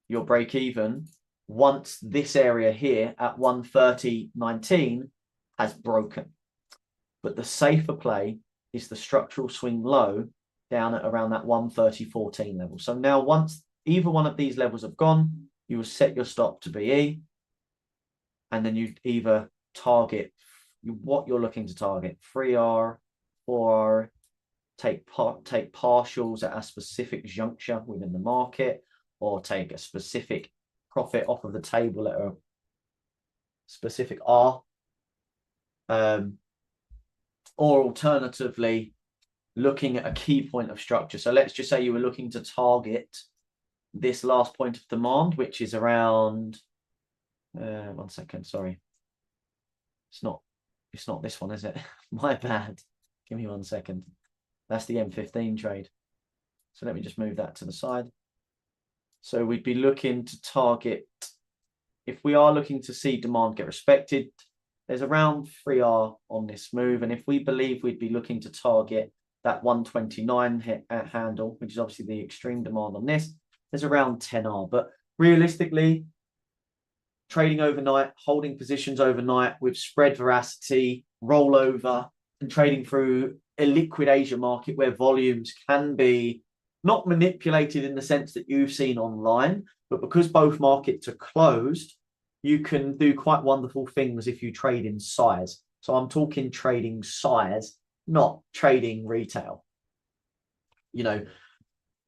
your break even once this area here at 130.19 has broken. But the safer play is the structural swing low down at around that 130.14 level. So now once either one of these levels have gone, you will set your stop to BE, and then you either target what you're looking to target, 3R, 4R, take partials at a specific juncture within the market, or take a specific profit off of the table at a specific R. Or alternatively, looking at a key point of structure. So let's just say you were looking to target this last point of demand, which is around, 1 second, sorry. It's not this one, is it? My bad. Give me 1 second. That's the M15 trade. So let me just move that to the side. So we'd be looking to target, if we are looking to see demand get respected, there's around 3R on this move. And if we believe we'd be looking to target that 129 handle, which is obviously the extreme demand on this, there's around 10R. But realistically, trading overnight, holding positions overnight with spread veracity, rollover, and trading through a liquid Asia market where volumes can be not manipulated in the sense that you've seen online, but because both markets are closed, you can do quite wonderful things if you trade in size. So I'm talking trading size, not trading retail. You know,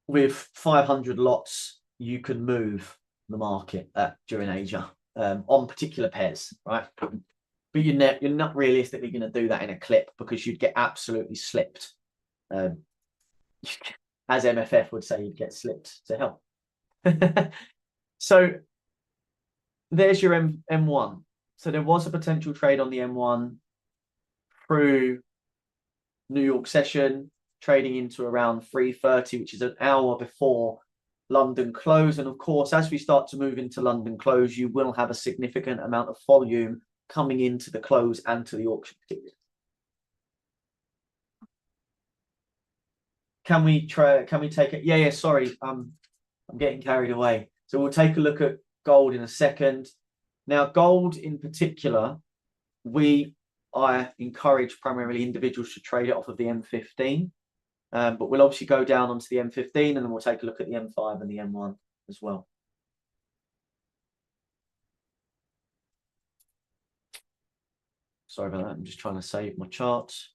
with 500 lots, you can move the market during Asia on particular pairs, right? But you're not realistically going to do that in a clip because you'd get absolutely slipped. As MFF would say, you'd get slipped to hell. So there's your M1. So there was a potential trade on the M1 through New York session, trading into around 3:30, which is an hour before London close. And of course, as we start to move into London close, you will have a significant amount of volume coming into the close and to the auction period. Can we take it? Yeah, sorry. I'm getting carried away. So we'll take a look at gold in a second. Now, gold in particular, I encourage primarily individuals to trade it off of the M15. But we'll obviously go down onto the M15 and then we'll take a look at the M5 and the M1 as well. Sorry about that. I'm just trying to save my charts.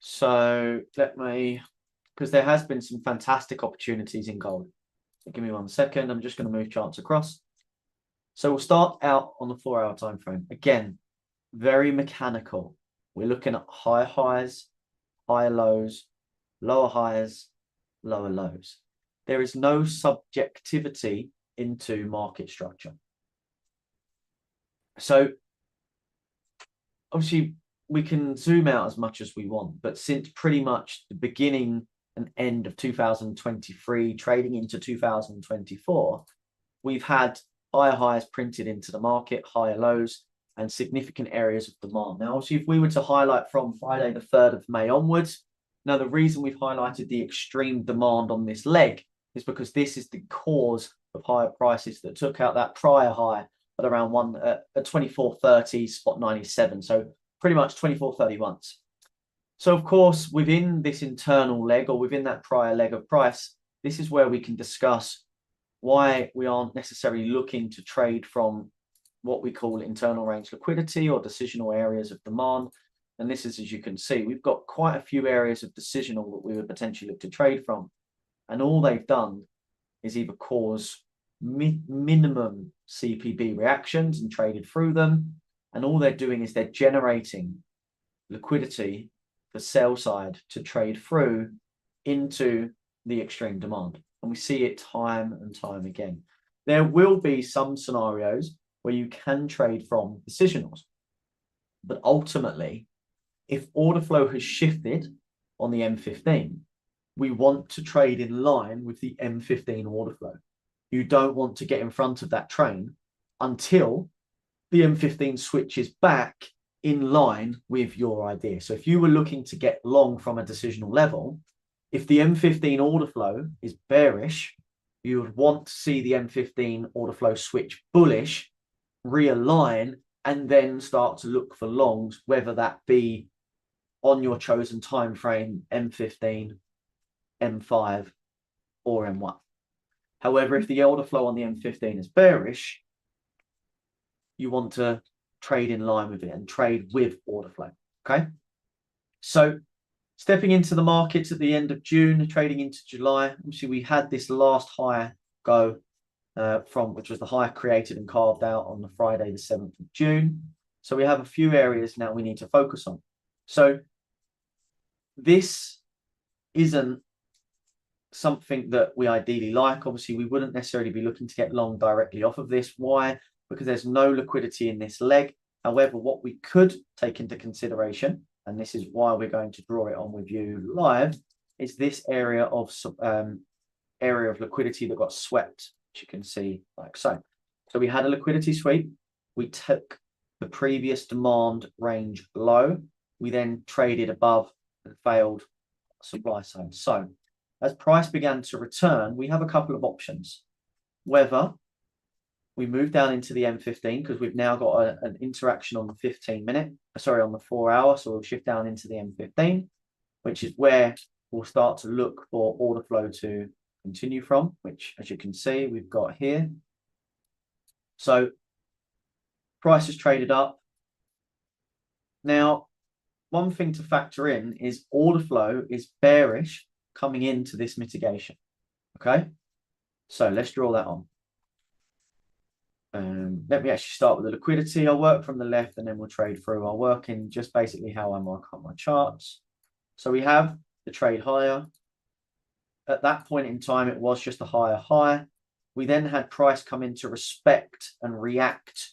So because there has been some fantastic opportunities in gold. So give me 1 second. I'm just going to move charts across. So we'll start out on the 4-hour time frame. Again, very mechanical. We're looking at higher highs, higher lows, lower highs, lower lows. There is no subjectivity into market structure. So obviously we can zoom out as much as we want, but since pretty much the beginning and end of 2023, trading into 2024, we've had higher highs printed into the market, higher lows, and significant areas of demand. Now, obviously, if we were to highlight from Friday, the 3rd of May onwards, now the reason we've highlighted the extreme demand on this leg is because this is the cause of higher prices that took out that prior high at around 24.30 spot 97. So pretty much 24.31. So of course, within this internal leg or within that prior leg of price, this is where we can discuss why we aren't necessarily looking to trade from what we call internal range liquidity or decisional areas of demand. And this is, as you can see, we've got quite a few areas of decisional that we would potentially look to trade from. And all they've done is either cause minimum CPB reactions and traded through them. And all they're doing is they're generating liquidity for sell side to trade through into the extreme demand. And we see it time and time again. There will be some scenarios where you can trade from decisionals. But ultimately, if order flow has shifted on the M15, we want to trade in line with the M15 order flow. You don't want to get in front of that train until the M15 switches back in line with your idea. So if you were looking to get long from a decisional level, if the M15 order flow is bearish, you would want to see the M15 order flow switch bullish, realign, and then start to look for longs, whether that be on your chosen time frame, M15, M5, or M1. However, if the order flow on the M15 is bearish, you want to trade in line with it and trade with order flow. Okay. So stepping into the markets at the end of June, trading into July, obviously we had this last high go which was the high created and carved out on the Friday, the 7th of June. So we have a few areas now we need to focus on. So this isn't something that we ideally like. Obviously, we wouldn't necessarily be looking to get long directly off of this. Why? Because there's no liquidity in this leg. However, what we could take into consideration, and this is why we're going to draw it on with you live, is this area of liquidity that got swept, as you can see, like so. So we had a liquidity sweep. We took the previous demand range low. We then traded above and failed supply side. So as price began to return, we have a couple of options. Whether we move down into the M15, because we've now got an interaction on the 15-minute, sorry, on the 4-hour. So we'll shift down into the M15, which is where we'll start to look for order flow to continue from, which, as you can see, we've got here. So price has traded up. Now, one thing to factor in is order flow is bearish coming into this mitigation. Okay, so let's draw that on. Let me actually start with the liquidity. I'll work from the left and then we'll trade through. I'll work in just basically how I mark up my charts. So we have the trade higher. At that point in time, it was just a higher high. We then had price come in to respect and react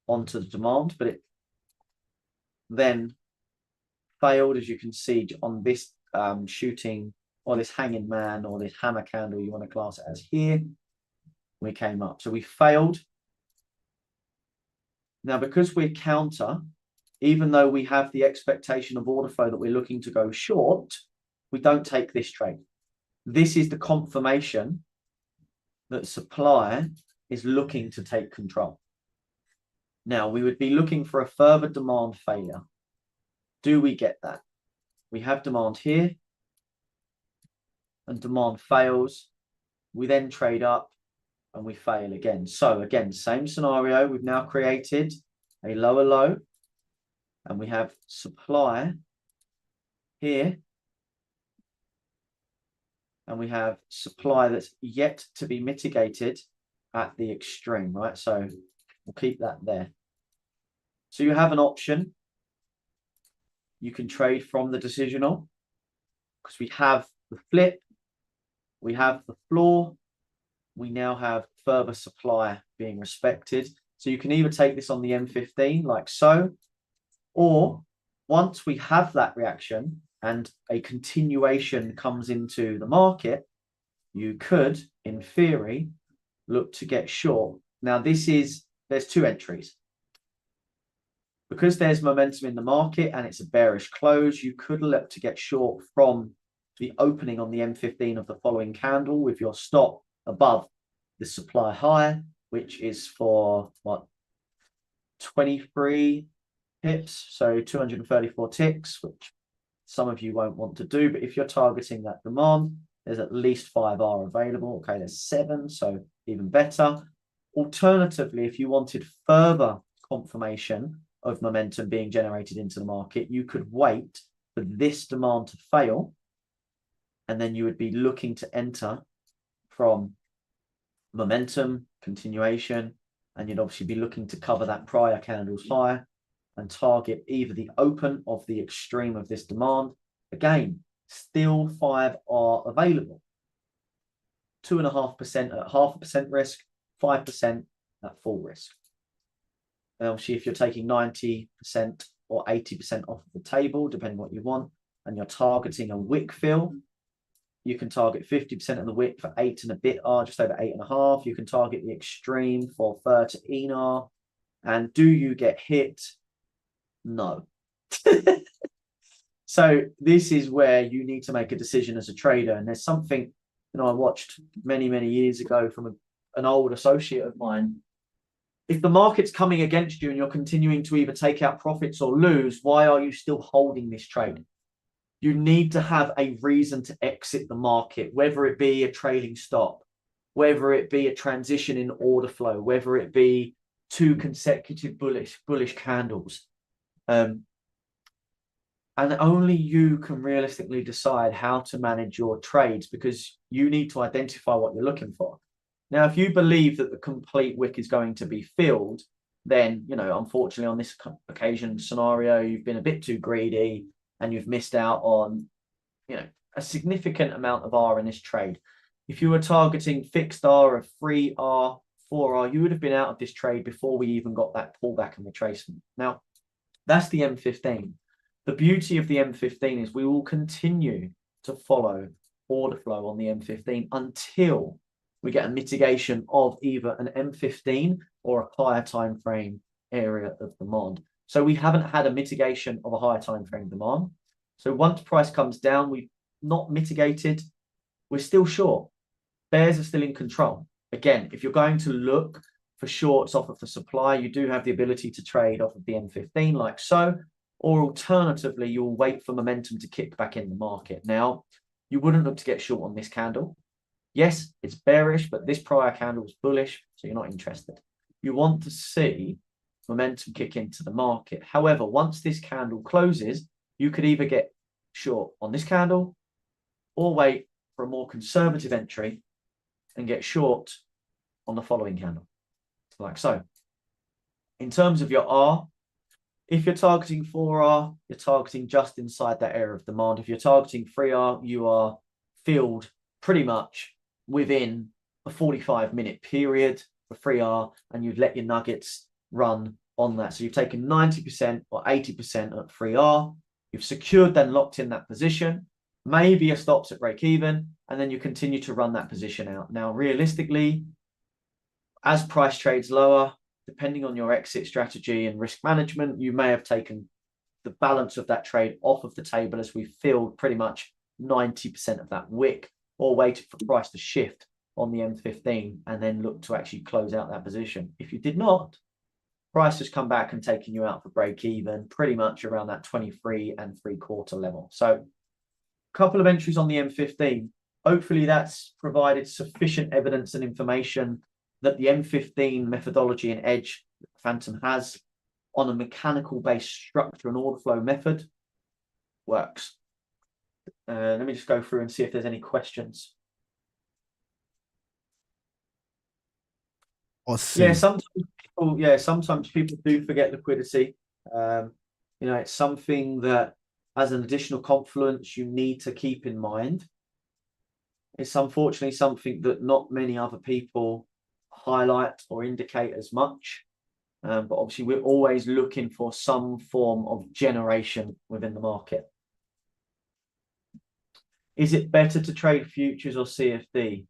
onto the demand, but it then failed, as you can see, on this shooting or this hanging man or this hammer candle, you want to class it as here. We came up. So we failed. Now, because we're counter, even though we have the expectation of order flow that we're looking to go short, we don't take this trade. This is the confirmation that supply is looking to take control. Now, we would be looking for a further demand failure. Do we get that? We have demand here and demand fails. We then trade up and we fail again. So again, same scenario. We've now created a lower low and we have supply here. And we have supply that's yet to be mitigated at the extreme, right? So we'll keep that there. So you have an option. You can trade from the decisional because we have the flip, we have the floor, we now have further supply being respected. So you can either take this on the M15 like so, or once we have that reaction and a continuation comes into the market, you could, in theory, look to get short. Now, there's two entries. Because there's momentum in the market and it's a bearish close, you could look to get short from the opening on the M15 of the following candle with your stop above the supply high, which is for what, 23 pips, so 234 ticks, which some of you won't want to do, but if you're targeting that demand, there's at least 5R available. Okay, there's 7, so even better. Alternatively, if you wanted further confirmation of momentum being generated into the market, you could wait for this demand to fail, and then you would be looking to enter from momentum, continuation, and you'd obviously be looking to cover that prior candle's high and target either the open of the extreme of this demand. Again, still 5R available. 2.5% at 0.5% risk, 5% at full risk. And obviously, if you're taking 90% or 80% off the table, depending on what you want, and you're targeting a wick fill, you can target 50% of the wick for 8 and a bit R, just over 8.5. You can target the extreme for 13 R. And do you get hit? No. So this is where you need to make a decision as a trader. And there's something I watched many years ago from an old associate of mine. If the market's coming against you and you're continuing to either take out profits or lose, why are you still holding this trade? You need to have a reason to exit the market, whether it be a trailing stop, whether it be a transition in order flow, whether it be 2 consecutive bullish candles. And only you can realistically decide how to manage your trades, because you need to identify what you're looking for. Now, if you believe that the complete wick is going to be filled, then, unfortunately on this occasion scenario, you've been a bit too greedy and you've missed out on, a significant amount of R in this trade. If you were targeting fixed R, a free R, 4R, you would have been out of this trade before we even got that pullback and retracement. Now, that's the M15. The beauty of the M15 is we will continue to follow order flow on the M15 until we get a mitigation of either an M15 or a higher time frame area of demand. So we haven't had a mitigation of a higher time frame demand. So once price comes down, we've not mitigated, we're still short. Bears are still in control. Again, if you're going to look for shorts off of the supply, you do have the ability to trade off of the M15 like so, or alternatively, you'll wait for momentum to kick back in the market. Now, you wouldn't look to get short on this candle. Yes, it's bearish, but this prior candle was bullish, so you're not interested. You want to see momentum kick into the market. However, once this candle closes, you could either get short on this candle or wait for a more conservative entry and get short on the following candle, like so. In terms of your R, if you're targeting 4R, you're targeting just inside that area of demand. If you're targeting 3R, you are filled pretty much within a 45-minute period for 3R, and you've let your nuggets run on that. So you've taken 90% or 80% at 3R. You've secured, then locked in that position. Maybe your stops at break even, and then you continue to run that position out. Now, realistically, as price trades lower, depending on your exit strategy and risk management, you may have taken the balance of that trade off of the table as we filled pretty much 90% of that wick, or waited for price to shift on the M15 and then look to actually close out that position. If you did not, price has come back and taken you out for break even pretty much around that 23 3/4 level. So a couple of entries on the M15. Hopefully that's provided sufficient evidence and information that the M15 methodology and edge Phantom has on a mechanical based structure and order flow method works. Let me just go through and see if there's any questions. Awesome. Sometimes people do forget liquidity. It's something that as an additional confluence you need to keep in mind. It's unfortunately something that not many other people highlight or indicate as much. But obviously we're always looking for some form of generation within the market. Is it better to trade futures or CFD?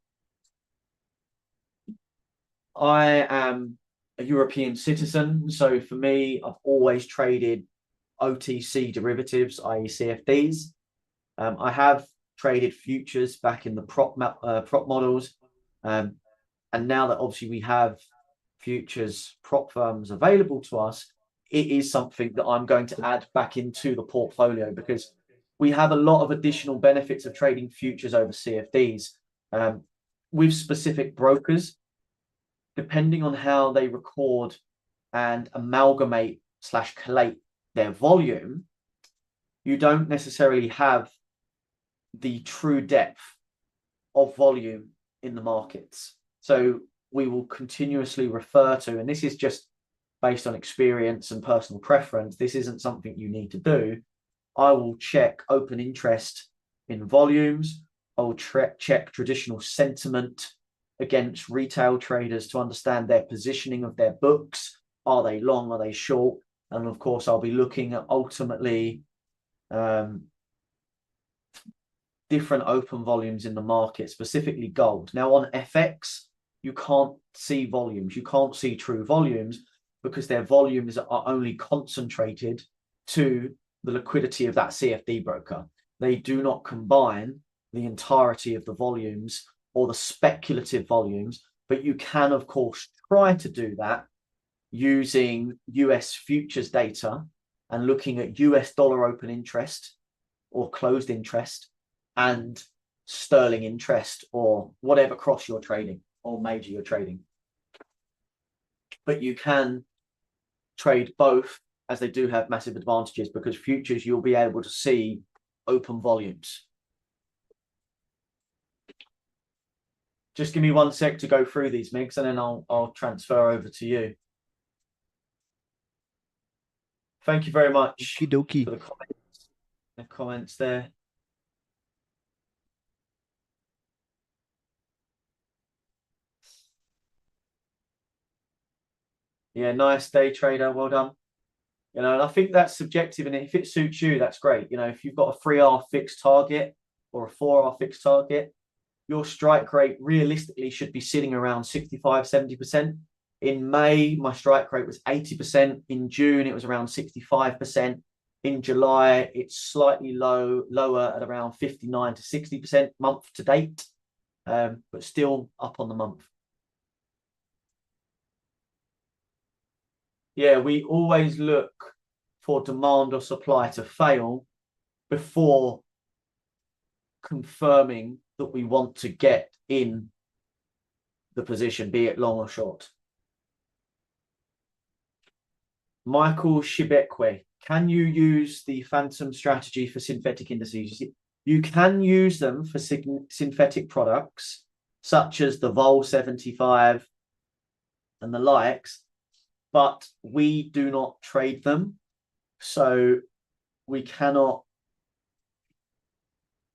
I am a European citizen, so for me, I've always traded OTC derivatives, i.e. CFDs. I have traded futures back in the prop models. And now that obviously we have futures prop firms available to us, it is something that I'm going to add back into the portfolio, because we have a lot of additional benefits of trading futures over CFDs with specific brokers. Depending on how they record and amalgamate / collate their volume, you don't necessarily have the true depth of volume in the markets. So we will continuously refer to, and this is just based on experience and personal preference, this isn't something you need to do. I will check open interest in volumes. I will check traditional sentiment against retail traders to understand their positioning of their books. Are they long? Are they short? And of course, I'll be looking at ultimately different open volumes in the market, specifically gold. Now on FX, you can't see volumes. You can't see true volumes because their volumes are only concentrated to the liquidity of that CFD broker. They do not combine the entirety of the volumes or the speculative volumes, but you can, of course, try to do that using US futures data and looking at US dollar open interest or closed interest and sterling interest or whatever cross you're trading or major you're trading. But you can trade both, as they do have massive advantages, because futures you'll be able to see open volumes. Just give me 1 sec to go through these, Migs, and then I'll transfer over to you. Thank you very much for the comments there. Yeah, nice day trader. Well done. You know, and I think that's subjective, and if it suits you, that's great. You know, if you've got a 3-hour fixed target or a 4-hour fixed target, your strike rate realistically should be sitting around 65, 70%. In May, my strike rate was 80%. In June, it was around 65%. In July, it's slightly lower at around 59 to 60% month to date, but still up on the month. Yeah, we always look for demand or supply to fail before confirming that we want to get in the position, be it long or short. Michael Shibekwe, can you use the phantom strategy for synthetic indices? You can use them for synthetic products, such as the Vol 75 and the likes, but we do not trade them. So we cannot.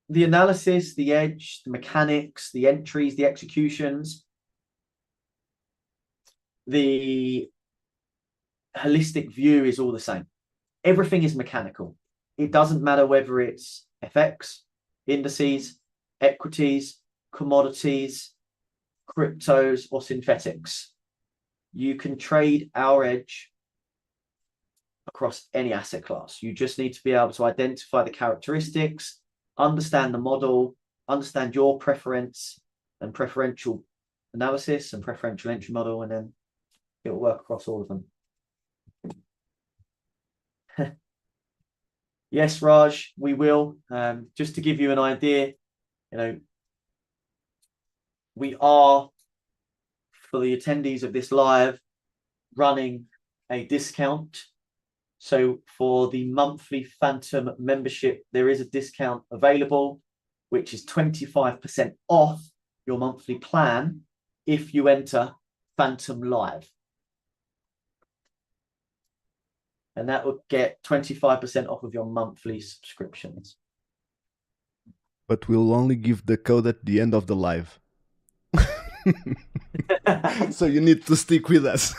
The analysis, the edge, the mechanics, the entries, the executions, the holistic view is all the same. Everything is mechanical. It doesn't matter whether it's FX, indices, equities, commodities, cryptos, or synthetics. You can trade our edge across any asset class. You just need to be able to identify the characteristics, understand the model, understand your preference and preferential analysis and preferential entry model, and then it will work across all of them. Yes, Raj, we will. Just to give you an idea, you know, we are, for the attendees of this live, running a discount. So for the monthly Phantom membership, there is a discount available, which is 25% off your monthly plan if you enter Phantom Live. And that would get 25% off of your monthly subscriptions. But we'll only give the code at the end of the live. So you need to stick with us.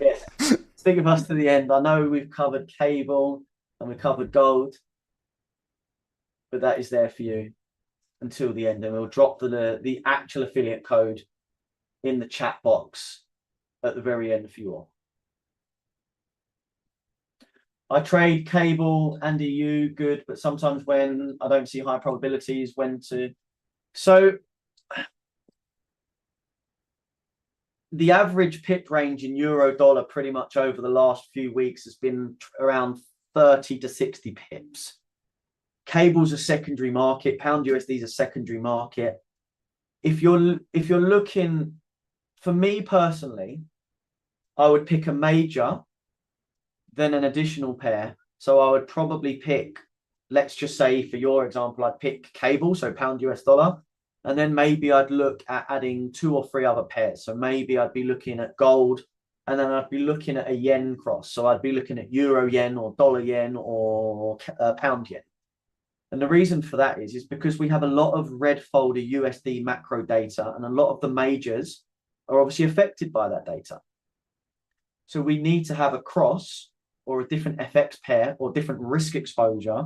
Yes, stick with us to the end. I know we've covered cable and we covered gold, but that is there for you until the end. And we'll drop the actual affiliate code in the chat box at the very end for you all. I trade cable and EU, good, but sometimes when I don't see high probabilities, when to. So the average pip range in euro dollar pretty much over the last few weeks has been around 30 to 60 pips. Cable's a secondary market, pound USD is a secondary market. If you're looking, for me personally, I would pick a major, then an additional pair. So I would probably pick, let's just say for your example, I'd pick cable, so pound US dollar, and then maybe I'd look at adding 2 or 3 other pairs. So maybe I'd be looking at gold, and then I'd be looking at a yen cross. So I'd be looking at euro yen or dollar yen or pound yen. And the reason for that is because we have a lot of red folder USD macro data, and a lot of the majors are obviously affected by that data. So we need to have a cross or a different FX pair or different risk exposure,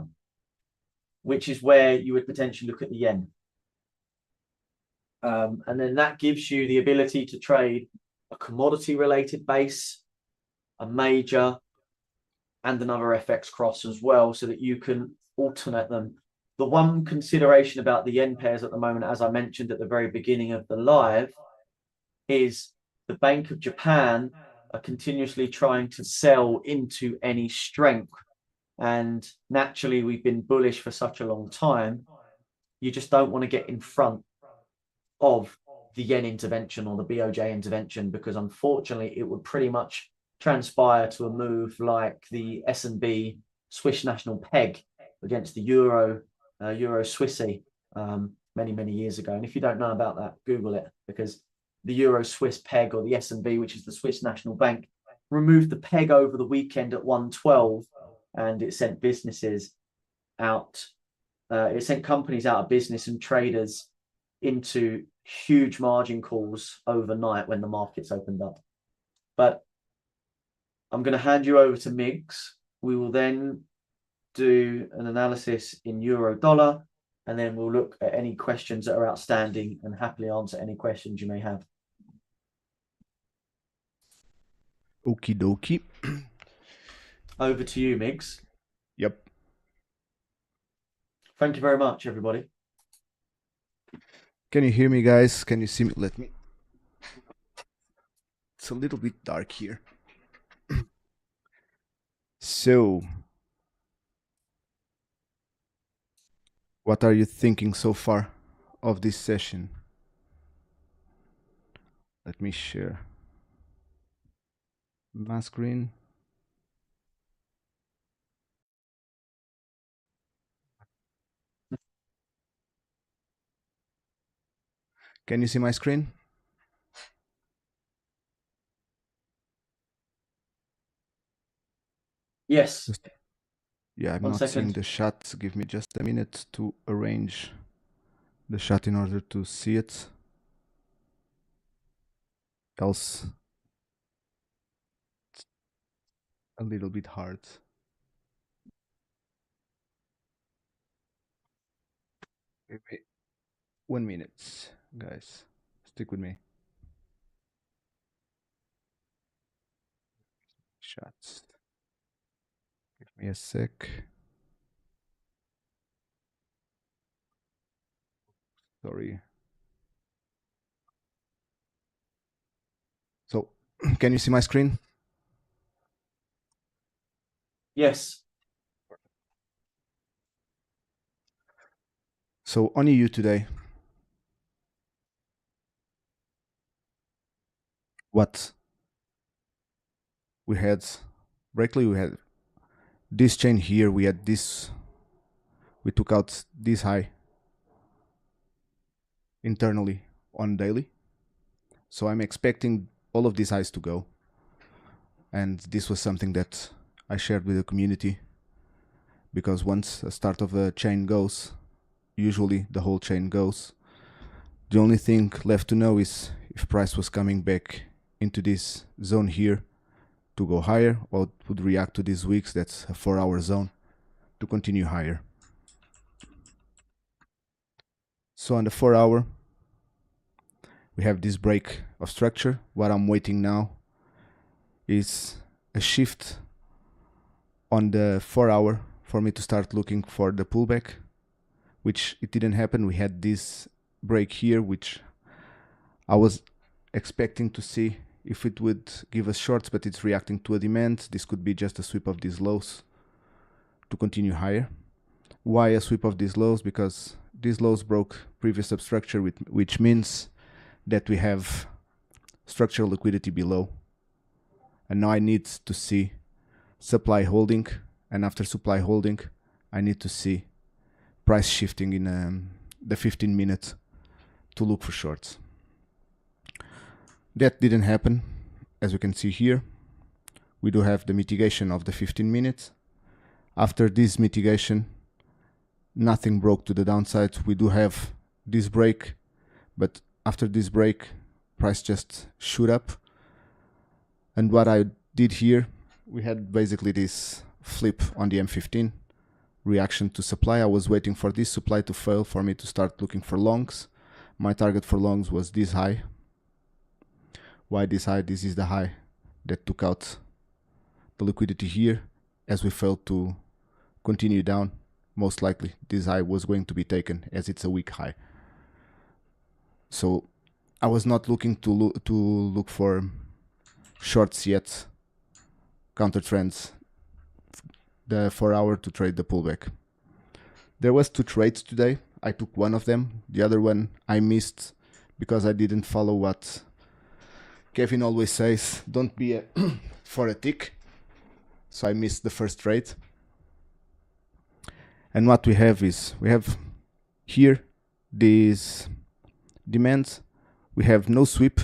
which is where you would potentially look at the yen. And then that gives you the ability to trade a commodity related base, a major, and another FX cross as well, so that you can alternate them the one consideration about the yen pairs at the moment, as I mentioned at the very beginning of the live, is the Bank of Japan are continuously trying to sell into any strength. And naturally, we've been bullish for such a long time. You just don't want to get in front of the yen intervention or the BOJ intervention, because unfortunately it would pretty much transpire to a move like the S&B Swiss national peg against the euro Swissy many years ago. And if you don't know about that, Google it, because the euro Swiss peg, or the S&B, which is the Swiss national bank, removed the peg over the weekend at 112, and it sent businesses out. It sent companies out of business and traders into huge margin calls overnight when the markets opened up. But I'm going to hand you over to Miggs. We will then do an analysis in euro dollar, and then we'll look at any questions that are outstanding and happily answer any questions you may have. Okie dokie. Over to you, Miggs. Yep. Thank you very much, everybody. Can you hear me, guys? Can you see me? Let me. It's a little bit dark here. So, what are you thinking so far of this session? Let me share my screen. Can you see my screen? Yes. Yeah, I'm One not second. seeing the shot. Give me just a minute to arrange the shot in order to see it. Else, it's a little bit hard. Give me 1 minute, guys. Stick with me. Shots. Give me a sec. Sorry. So, can you see my screen? Yes. So, on EU today, what we had, directly we had this chain here, we had this, we took out this high internally on daily. So I'm expecting all of these highs to go. And this was something that I shared with the community, because once a start of a chain goes, usually the whole chain goes. The only thing left to know is if price was coming back into this zone here to go higher, or would react to these wicks, that's a 4-hour zone, to continue higher. So on the 4-hour, we have this break of structure. What I'm waiting now is a shift on the 4-hour for me to start looking for the pullback, which it didn't happen. We had this break here, which I was expecting to see if it would give us shorts, but it's reacting to a demand. This could be just a sweep of these lows to continue higher. Why a sweep of these lows? Because these lows broke previous substructure, which means that we have structural liquidity below. And now I need to see supply holding, and after supply holding, I need to see price shifting in the 15 minutes to look for shorts. That didn't happen. As you can see here, we do have the mitigation of the 15 minutes. After this mitigation, nothing broke to the downside. We do have this break, but after this break, price just shoot up. And what I did here, we had basically this flip on the M15, reaction to supply. I was waiting for this supply to fail for me to start looking for longs. My target for longs was this high. Why this high? This is the high that took out the liquidity here as we failed to continue down. most likely this high was going to be taken as it's a weak high. So I was not looking to look for shorts yet, counter trends, the 4 hour to trade the pullback. There was 2 trades today. I took one of them. The other one I missed because I didn't follow what Kevin always says, don't be a for a tick. So I missed the first trade. And what we have is, we have here these demands. We have no sweep.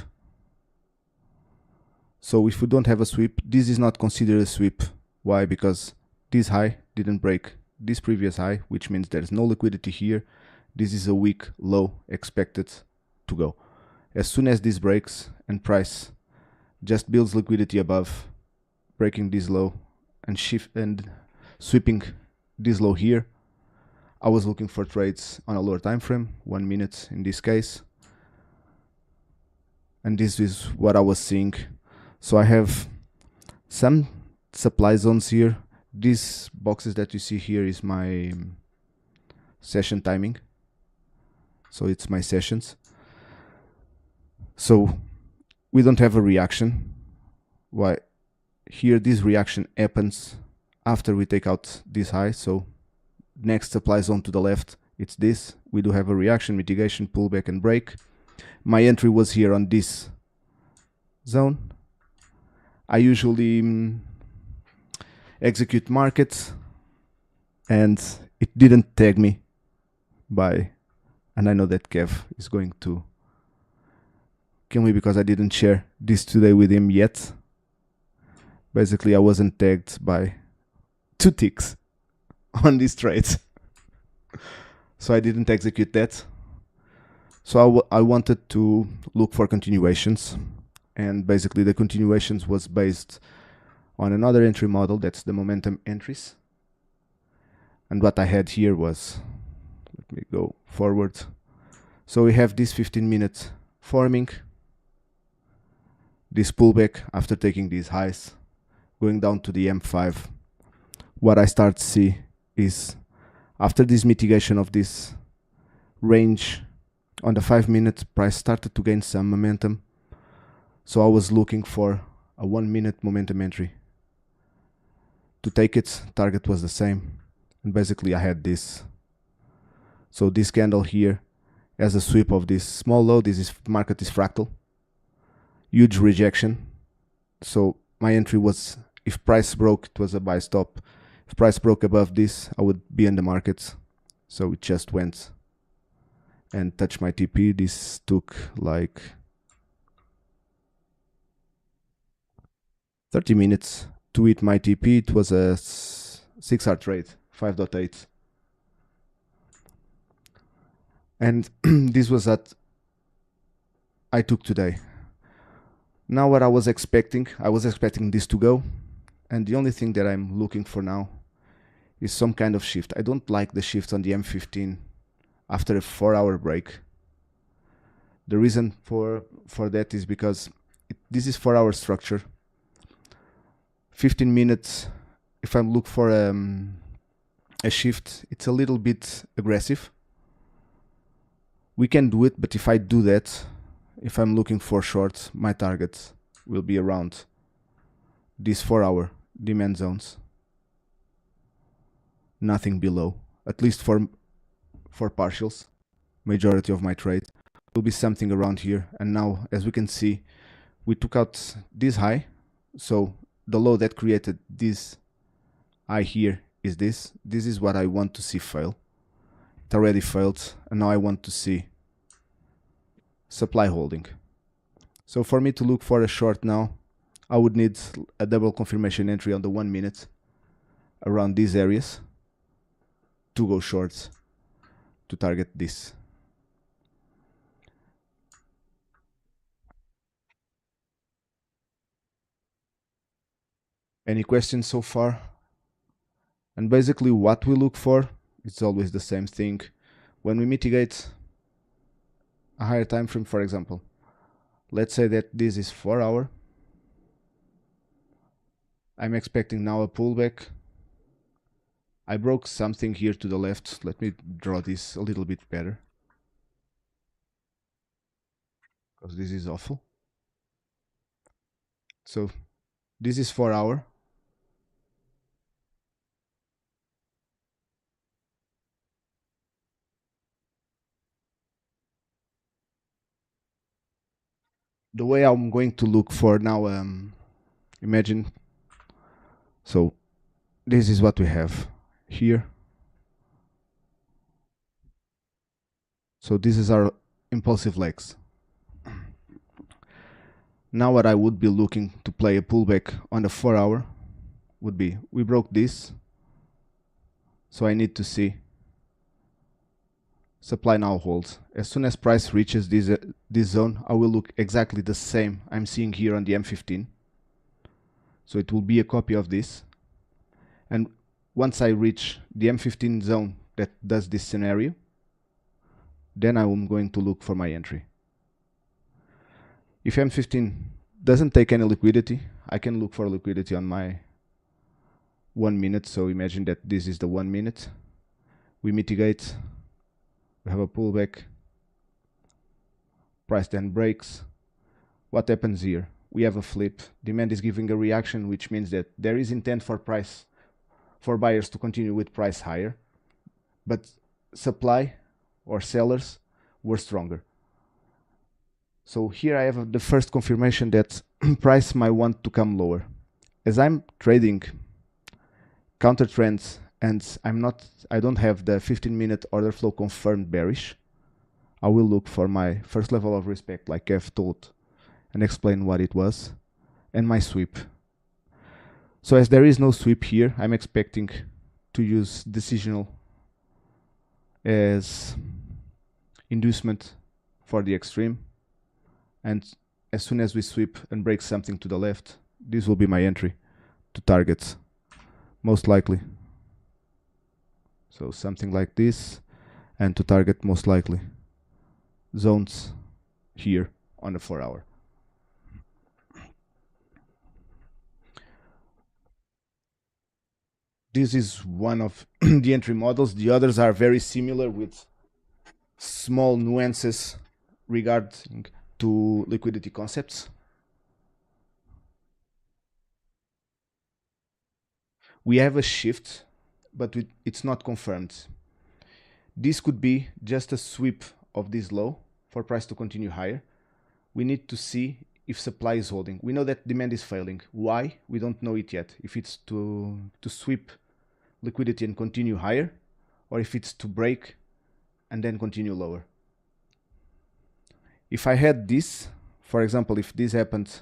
So if we don't have a sweep, this is not considered a sweep. Why? Because this high didn't break this previous high, which means there's no liquidity here. This is a weak low expected to go. As soon as this breaks and price just builds liquidity above, breaking this low and sweeping this low here, I was looking for trades on a lower time frame, 1 minute in this case. And this is what I was seeing. So I have some supply zones here. These boxes that you see here is my session timing. So it's my sessions. So we don't have a reaction. Why? Here this reaction happens after we take out this high. So next supply zone to the left, it's this. We do have a reaction, mitigation, pullback and break. My entry was here on this zone. I usually execute markets, and it didn't tag me by, and I know that Kev is going to kill me because I didn't share this today with him yet. Basically, I wasn't tagged by 2 ticks on this trade. So I didn't execute that. So I wanted to look for continuations, and basically the continuations was based on another entry model, that's the momentum entries. And what I had here was, let me go forward. So we have this 15-minute forming, this pullback after taking these highs, going down to the M5. What I start to see is, after this mitigation of this range on the 5-minute, price started to gain some momentum. So I was looking for a 1-minute momentum entry. To take it, target was the same. And basically I had this. So this candle here has a sweep of this small low. Market is fractal. Huge rejection. So my entry was, if price broke, it was a buy stop. If price broke above this, I would be in the market. So it just went and touched my TP. This took like 30 minutes to hit my TP. It was a 6-hour trade, 5.8. And this was that I took today. Now what I was expecting this to go. And the only thing that I'm looking for now is some kind of shift. I don't like the shift on the M15 after a 4-hour break. The reason for that is because this is 4-hour structure. 15 minutes, if I look for a shift, it's a little bit aggressive. We can do it, but if I do that, if I'm looking for shorts, my target will be around these 4-hour demand zones. Nothing below, at least for partials. Majority of my trade will be something around here. And now, as we can see, we took out this high. So the low that created this high here is this. This is what I want to see fail. It already failed, and now I want to see supply holding. So for me to look for a short now, I would need a double confirmation entry on the 1 minute around these areas to go shorts to target this. Any questions so far? And basically what we look for, it's always the same thing. When we mitigate a higher time frame, for example, let's say that this is 4-hour. I'm expecting now a pullback I broke something here to the left. Let me draw this a little bit better, because this is awful. So this is 4 hour. The way I'm going to look for now, imagine, so this is what we have here. So this is our impulsive legs. Now what I would be looking to play a pullback on the 4 hour would be, we broke this, so I need to see supply now holds. As soon as price reaches this zone, I will look exactly the same I'm seeing here on the M15. So it will be a copy of this. And once I reach the M15 zone that does this scenario, then I'm going to look for my entry. If M15 doesn't take any liquidity, I can look for liquidity on my 1 minute. So imagine that this is the 1 minute. We mitigate, we have a pullback, price then breaks. What happens here? We have a flip. Demand is giving a reaction, which means that there is intent for buyers to continue with price higher, but supply or sellers were stronger. So here I have the first confirmation that price might want to come lower. As I'm trading counter trends and I don't have the 15-minute order flow confirmed bearish, I will look for my first level of respect, like I've told and explain what it was, and my sweep. So as there is no sweep here, I'm expecting to use decisional as inducement for the extreme, and as soon as we sweep and break something to the left, this will be my entry to targets, most likely. So something like this, and to target most likely zones here on the 4 hour. This is one of the entry models. The others are very similar with small nuances regarding to liquidity concepts. We have a shift, but it's not confirmed. This could be just a sweep of this low for price to continue higher. We need to see if supply is holding. We know that demand is failing. Why? We don't know it yet. If it's to sweep liquidity and continue higher, or if it's to break and then continue lower. If I had this, for example, if this happened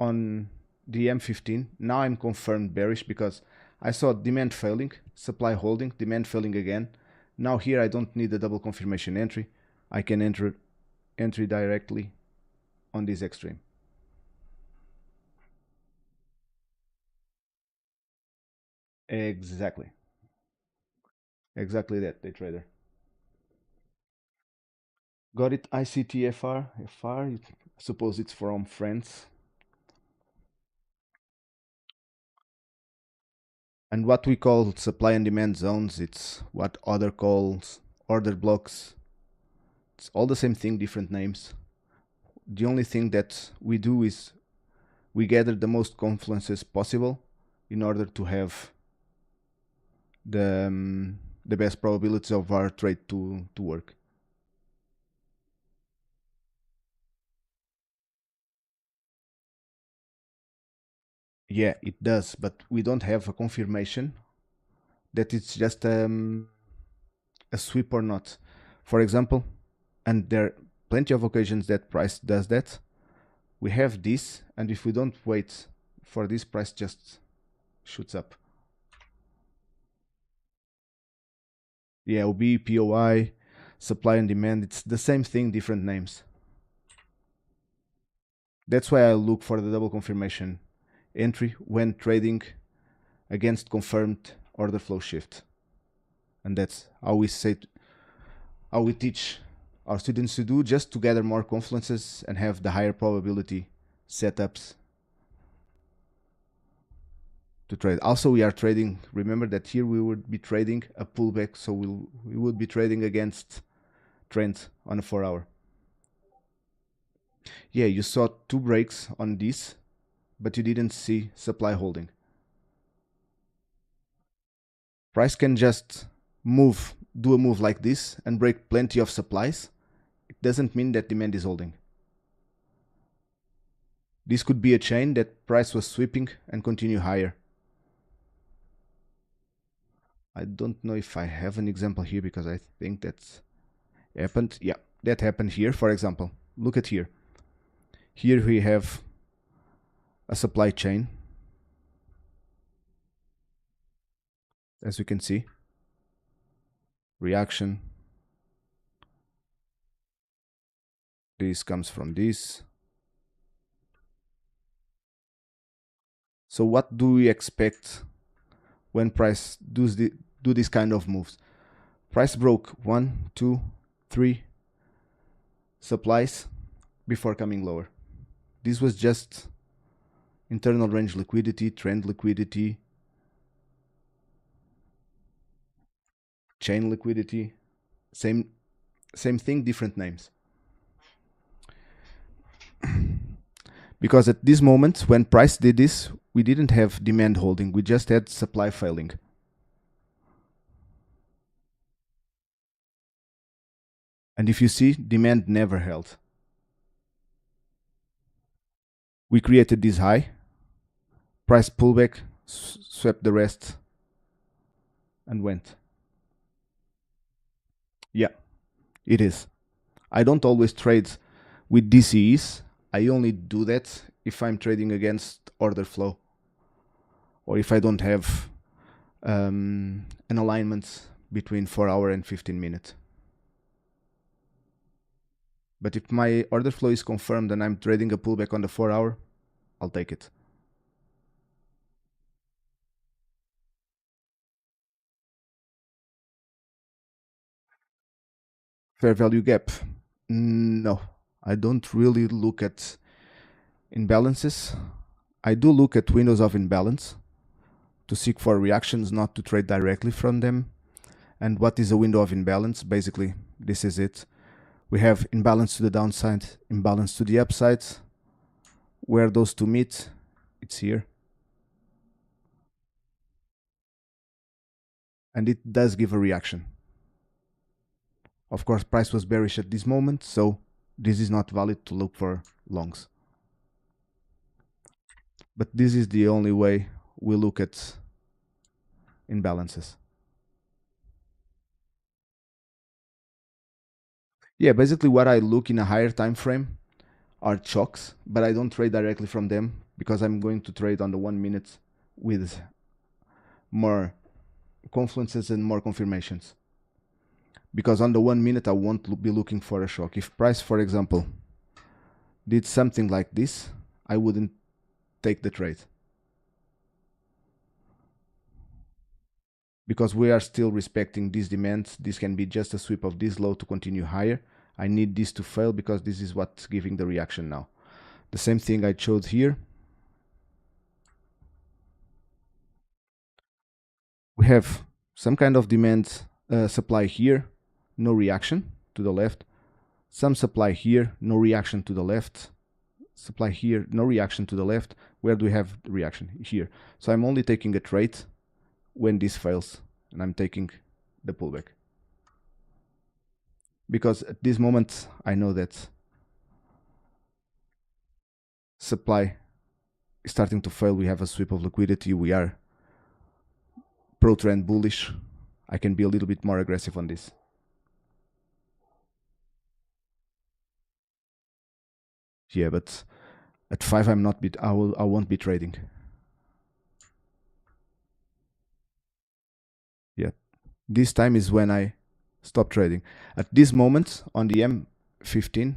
on the M15, now I'm confirmed bearish because I saw demand failing, supply holding, demand failing again. Now here I don't need a double confirmation entry. I can enter entry directly on this extreme. Exactly. Exactly that, day trader. Got it, ICTFR, FR, I suppose it's from France. And what we call supply and demand zones, it's what other calls order blocks. It's all the same thing, different names. The only thing that we do is we gather the most confluences possible in order to have the best probabilities of our trade to work. Yeah, it does, but we don't have a confirmation that it's just a sweep or not. For example, and there are plenty of occasions that price does that. We have this, and if we don't wait for this, price just shoots up. Yeah, OB, POI, supply and demand, it's the same thing, different names. That's why I look for the double confirmation entry when trading against confirmed order flow shift. And that's how we teach our students to do, just to gather more confluences and have the higher probability setups to trade. Also, we are trading. Remember that here we would be trading a pullback, so we would be trading against trend on a 4-hour. Yeah, you saw 2 breaks on this, but you didn't see supply holding. Price can just do a move like this and break plenty of supplies. It doesn't mean that demand is holding. This could be a chain that price was sweeping and continue higher. I don't know if I have an example here because I think that's happened. Yeah, that happened here, for example. Look at here. Here we have a supply chain, as you can see. Reaction. This comes from this. So what do we expect when price do this kind of moves? Price broke 1, 2, 3 supplies before coming lower. This was just internal range liquidity, trend liquidity, chain liquidity, same thing, different names. Because at this moment, when price did this, we didn't have demand holding, we just had supply failing. And if you see, demand never held. We created this high, price pullback, swept the rest, and went. Yeah, it is. I don't always trade with DCEs. I only do that if I'm trading against order flow, or if I don't have an alignment between 4-hour and 15-minute. But if my order flow is confirmed and I'm trading a pullback on the 4-hour, I'll take it. Fair value gap. No, I don't really look at imbalances. I do look at windows of imbalance to seek for reactions, not to trade directly from them. And what is a window of imbalance? Basically, this is it. We have imbalance to the downside, imbalance to the upside. Where those two meet, it's here. And it does give a reaction. Of course, price was bearish at this moment, so this is not valid to look for longs. But this is the only way we look at imbalances. Yeah, basically what I look in a higher time frame are chocks, but I don't trade directly from them because I'm going to trade on the 1 minute with more confluences and more confirmations. Because on the 1 minute I won't be looking for a shock. If price, for example, did something like this, I wouldn't take the trade. Because we are still respecting these demands. This can be just a sweep of this low to continue higher. I need this to fail because this is what's giving the reaction now. The same thing I showed here. We have some kind of demand supply here, no reaction to the left. Some supply here, no reaction to the left. Supply here, no reaction to the left. Where do we have the reaction? Here. So I'm only taking a trade when this fails, and I'm taking the pullback. Because at this moment, I know that supply is starting to fail. We have a sweep of liquidity. We are pro-trend bullish. I can be a little bit more aggressive on this. Yeah, but at 5 I'm not I won't be trading. Yeah. This time is when I stop trading. At this moment on the M15,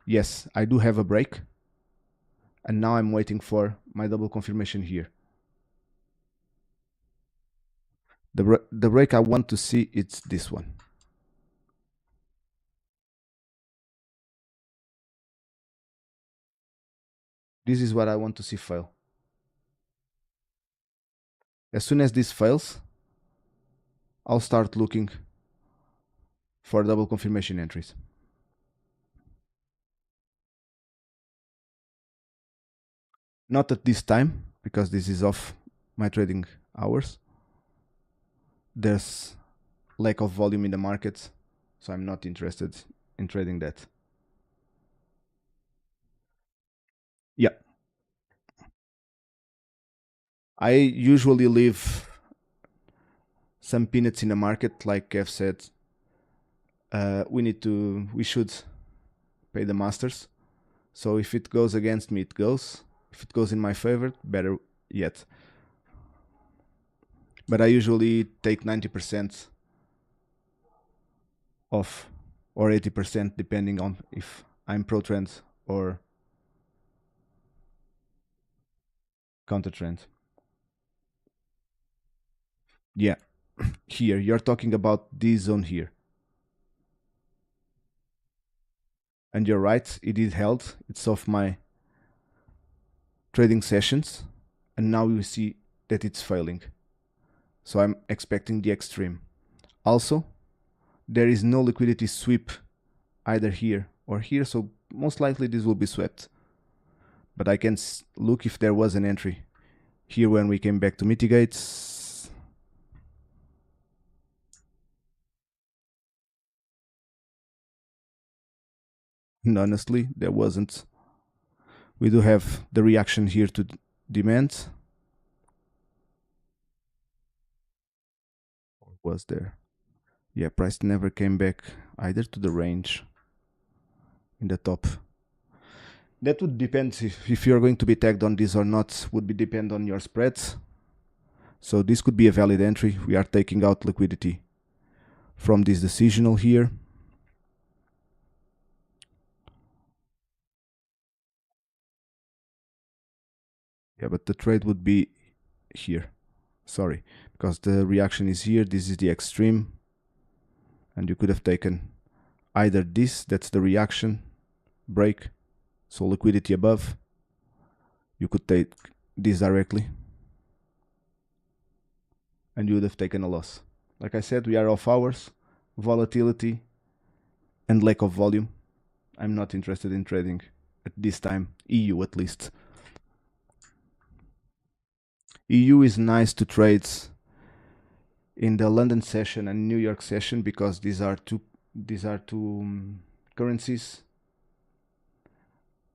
yes, I do have a break. And now I'm waiting for my double confirmation here. The break I want to see, it's this one. This is what I want to see fail. As soon as this fails, I'll start looking for double confirmation entries. Not at this time, because this is off my trading hours. There's lack of volume in the market, so I'm not interested in trading that. Yeah. I usually leave some peanuts in the market, like Kev said. We should pay the masters. So if it goes against me, it goes. If it goes in my favor, better yet. But I usually take 90% off, or 80%, depending on if I'm pro trend or counter trend. Yeah, here you're talking about this zone here. And you're right, it is held. It's off my trading sessions, and now you see that it's failing. So I'm expecting the extreme. Also, there is no liquidity sweep either here or here, so most likely this will be swept. But I can look if there was an entry here when we came back to mitigate. And honestly, there wasn't. We do have the reaction here to demand. Or was there? Yeah, price never came back either to the range in the top. That would depend if you're going to be tagged on this or not, would be depend on your spreads. So this could be a valid entry. We are taking out liquidity from this decisional here. Yeah, but the trade would be here. Sorry, because the reaction is here. This is the extreme. And you could have taken either this, that's the reaction, break, so liquidity above. You could take this directly. And you would have taken a loss. Like I said, we are off hours, volatility, and lack of volume. I'm not interested in trading at this time, EU at least. EU is nice to trade in the London session and New York session because these are two currencies,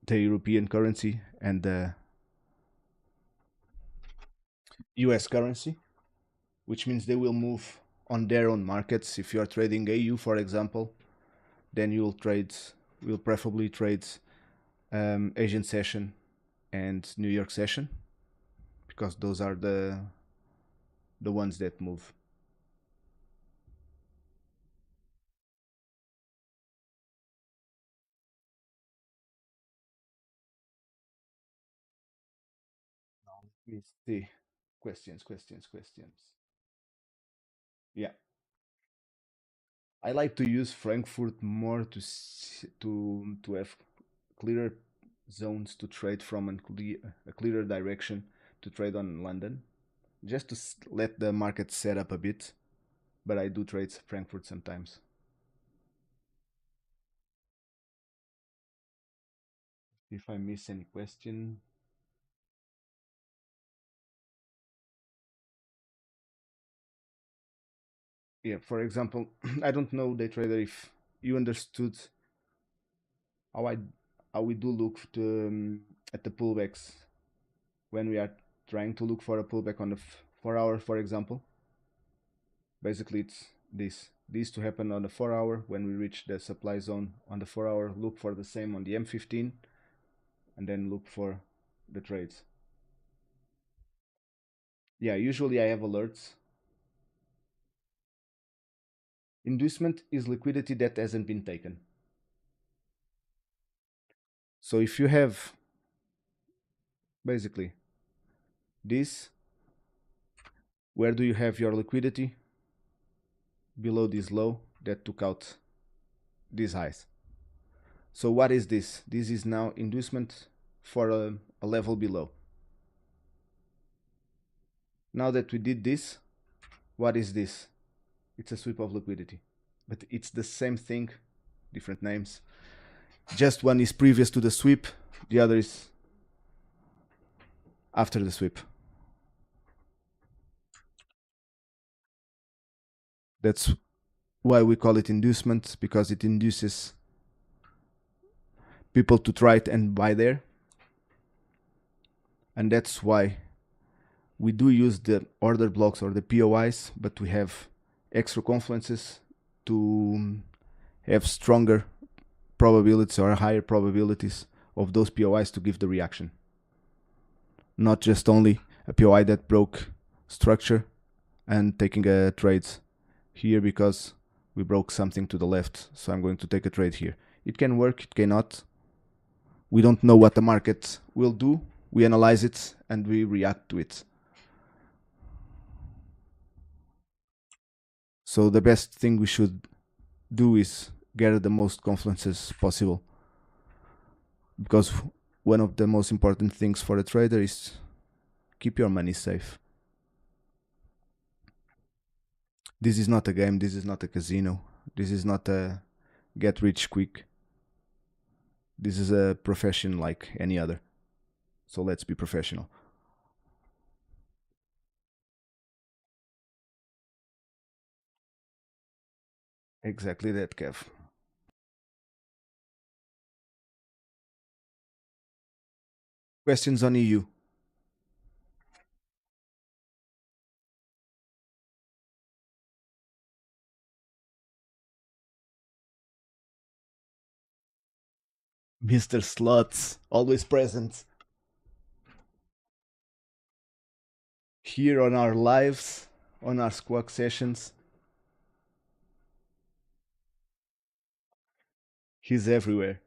the European currency and the US currency, which means they will move on their own markets. If you are trading AU, for example, then you'll preferably trade Asian session and New York session because those are the ones that move. Let's see. Questions. Yeah. I like to use Frankfurt more to have clearer zones to trade from and a clearer direction to trade on London, just to let the market set up a bit. But I do trade Frankfurt sometimes. If I miss any question, yeah. For example, I don't know, day trader, if you understood how I how we do look at the pullbacks when we are trying to look for a pullback on the 4 hour, for example. Basically, it's this to happen on the 4 hour. When we reach the supply zone on the 4 hour, look for the same on the M15, and then look for the trades. Yeah, usually I have alerts. Inducement is liquidity that hasn't been taken. So if you have basically this, where do you have your liquidity? Below this low that took out these highs. So what is this? This is now inducement for a level below. Now that we did this, what is this? It's a sweep of liquidity, but it's the same thing, different names. Just one is previous to the sweep, the other is after the sweep. That's why we call it inducement, because it induces people to try it and buy there. And that's why we do use the order blocks or the POIs, but we have extra confluences to have stronger probabilities or higher probabilities of those POIs to give the reaction. Not just only a POI that broke structure and taking a trade here because we broke something to the left, so I'm going to take a trade here. It can work, it cannot. We don't know what the market will do. We analyze it and we react to it. So the best thing we should do is gather the most confluences possible, because one of the most important things for a trader is keep your money safe. This is not a game, this is not a casino, this is not a get rich quick. This is a profession like any other. So let's be professional. Exactly that, Kev. Questions on EU? Mr. Slots, always present here on our lives, on our squawk sessions. He's everywhere.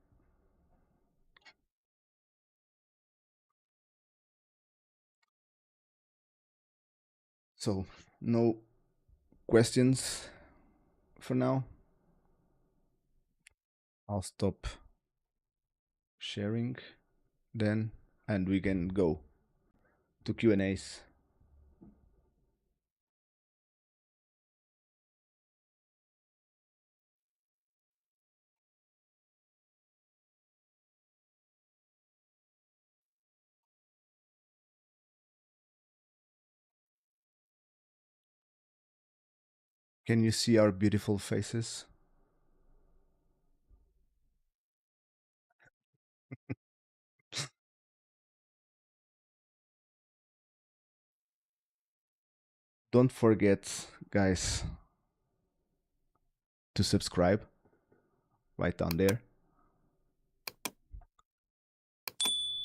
So, no questions for now. I'll stop sharing then, and we can go to Q&As. Can you see our beautiful faces? Don't forget, guys, to subscribe right down there.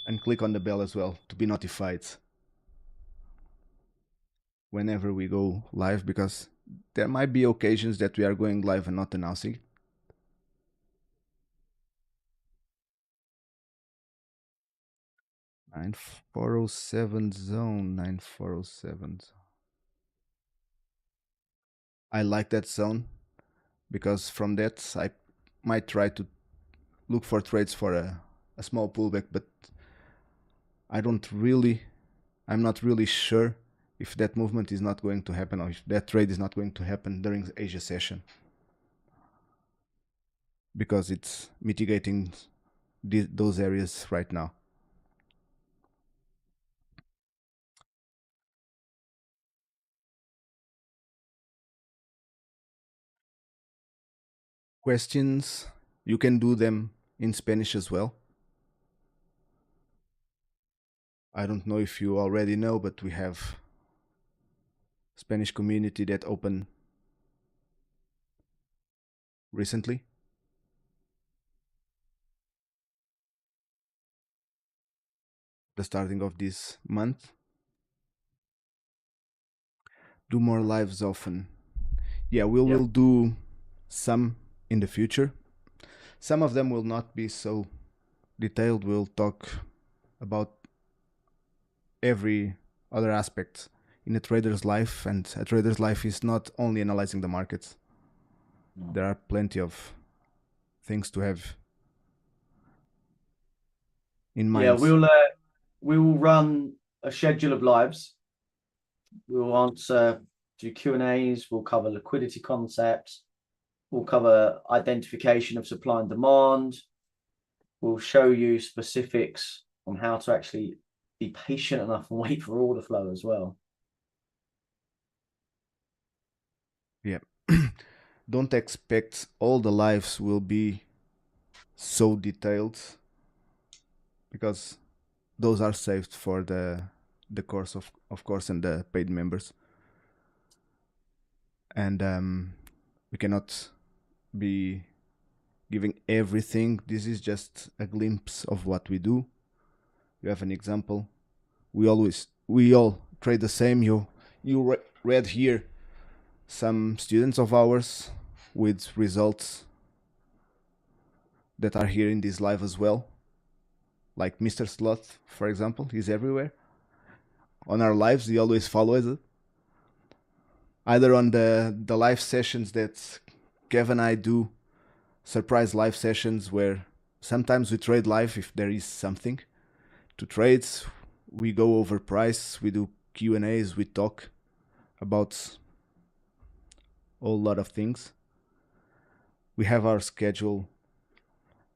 And click on the bell as well to be notified whenever we go live, because there might be occasions that we are going live and not announcing. Nine 407 zone, 9407. I like that zone because from that I might try to look for trades for a small pullback, but I'm not really sure if that movement is not going to happen or if that trade is not going to happen during the Asia session, because it's mitigating those areas right now. Questions, you can do them in Spanish as well. I don't know if you already know, but we have Spanish community that opened recently. The starting of this month. Do more lives often. Yeah, we will do some in the future. Some of them will not be so detailed. We'll talk about every other aspect in a trader's life, and a trader's life is not only analyzing the markets. There are plenty of things to have in mind. Yeah, we will run a schedule of lives We'll answer, do Q&As, we'll cover liquidity concepts, we'll cover identification of supply and demand, we'll show you specifics on how to actually be patient enough and wait for order flow as well. Yeah. Don't expect all the lives will be so detailed, because those are saved for the course, of course, and the paid members. And we cannot be giving everything. This is just a glimpse of what we do. You have an example. We all trade the same. You read here some students of ours with results that are here in this live as well. Like Mr. Sloth, for example, he's everywhere. On our lives, he always follows it. Either on the live sessions that Kevin and I do, surprise live sessions where sometimes we trade live if there is something to trade. We go over price, we do Q&As, we talk about a whole lot of things. We have our schedule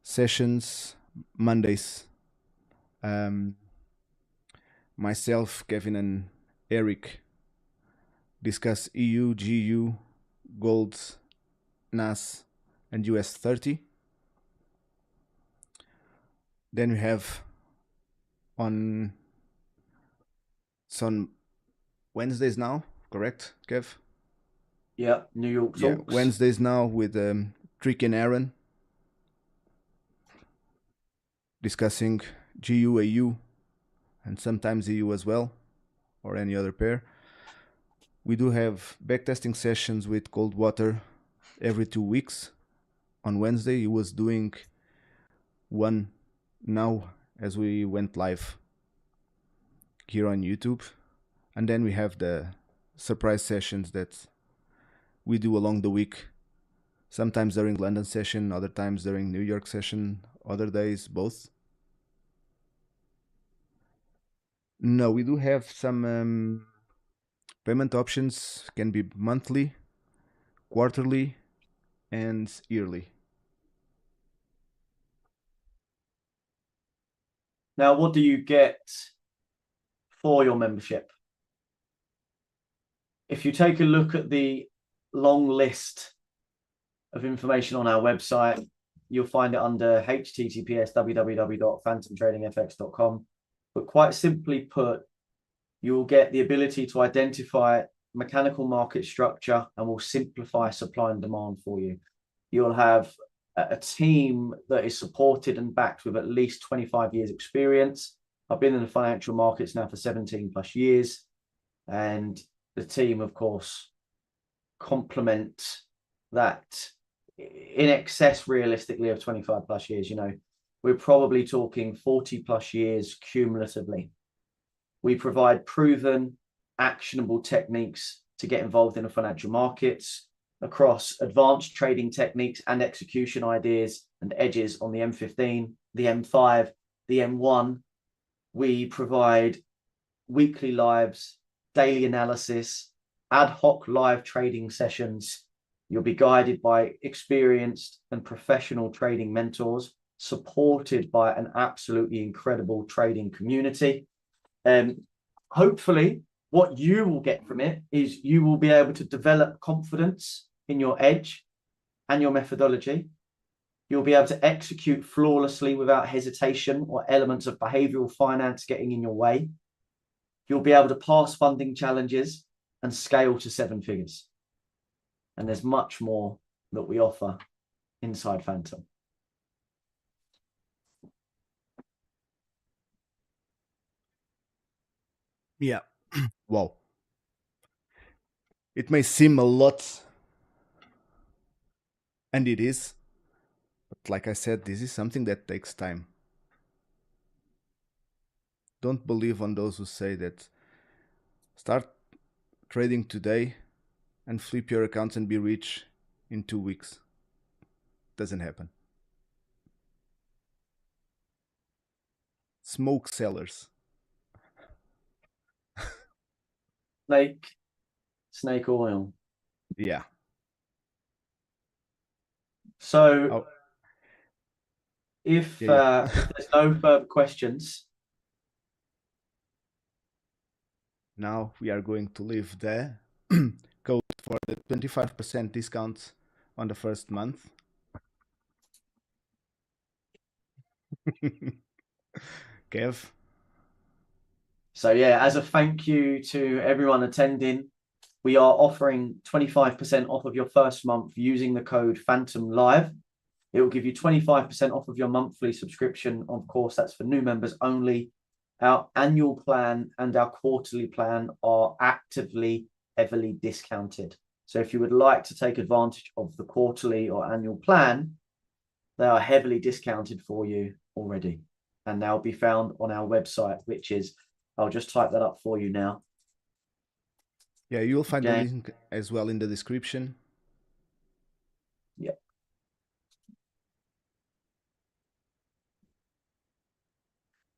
sessions Mondays. Myself, Kevin, and Eric discuss EU, GU, gold, NAS, and US 30. Then we have on it's on Wednesdays now, correct, Kev? Yeah, New York Yeah, talks. Wednesdays now with Trick and Aaron discussing GU, AU, and sometimes EU as well, or any other pair. We do have backtesting sessions with Coldwater every 2 weeks. On Wednesday, he was doing one now as we went live here on YouTube. And then we have the surprise sessions that we do along the week. Sometimes during London session, other times during New York session, other days both. No, we do have some payment options, can be monthly, quarterly, and yearly. Now, what do you get for your membership? If you take a look at the long list of information on our website, you'll find it under https www.phantomtradingfx.com. But quite simply put, you'll get the ability to identify mechanical market structure and will simplify supply and demand for you. You'll have a team that is supported and backed with at least 25 years experience. I've been in the financial markets now for 17 plus years, and the team, of course, complement that in excess realistically of 25 plus years. We're probably talking 40 plus years cumulatively. We provide proven, actionable techniques to get involved in the financial markets across advanced trading techniques and execution ideas and edges on the M15, the M5, the M1. We provide weekly lives, daily analysis, ad hoc live trading sessions. You'll be guided by experienced and professional trading mentors, supported by an absolutely incredible trading community. Hopefully, what you will get from it is you will be able to develop confidence in your edge and your methodology. You'll be able to execute flawlessly without hesitation or elements of behavioral finance getting in your way. You'll be able to pass funding challenges and scale to 7 figures. And there's much more that we offer inside Phantom. Yeah. Wow. It may seem a lot, and it is, but like I said, this is something that takes time. Don't believe on those who say that start trading today and flip your accounts and be rich in 2 weeks. Doesn't happen. Smoke sellers. snake oil. Yeah. So if there's no further questions, now we are going to leave the code for the 25% discount on the first month. Kev. So yeah, as a thank you to everyone attending, we are offering 25% off of your first month using the code Phantom Live. It will give you 25% off of your monthly subscription. Of course, that's for new members only. Our annual plan and our quarterly plan are actively heavily discounted. So if you would like to take advantage of the quarterly or annual plan, they are heavily discounted for you already. And they'll be found on our website, which is, I'll just type that up for you now. Yeah, you'll find the link as well in the description. Yeah.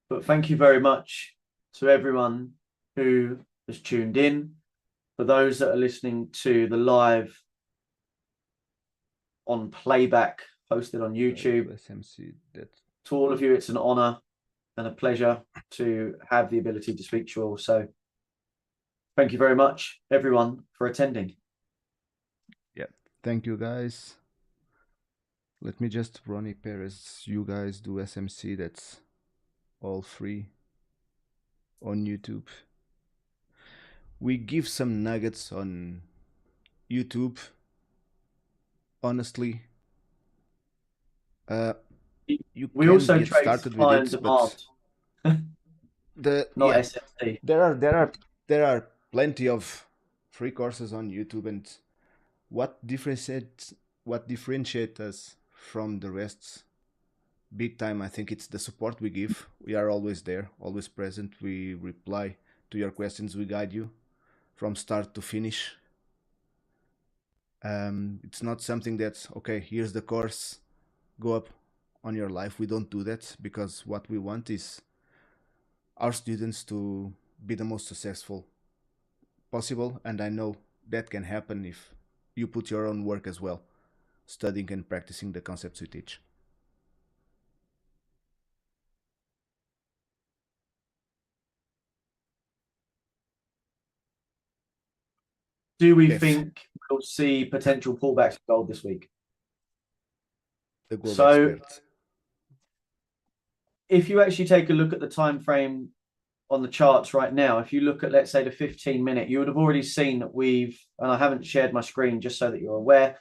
But thank you very much to everyone who has tuned in. For those that are listening to the live on playback posted on YouTube, to all of you, it's an honor and a pleasure to have the ability to speak to you all. So thank you very much, everyone, for attending. Yeah, thank you, guys. Let me just Ronnie Perez. You guys do SMC. That's all free on YouTube. We give some nuggets on YouTube. Honestly, you we can also get trade started supply with and it, but not SMC. There are plenty of free courses on YouTube, and what differentiates us from the rest big time, I think it's the support we give. We are always there, always present. We reply to your questions. We guide you from start to finish. It's not something that's okay, here's the course, go up on your life. We don't do that, because what we want is our students to be the most successful possible, and I know that can happen if you put your own work as well, studying and practicing the concepts we teach. Do we think we'll see potential pullbacks of gold this week? The gold expert. If you actually take a look at the time frame on the charts right now, if you look at, let's say, the 15-minute, you would have already seen that we've, and I haven't shared my screen just so that you're aware,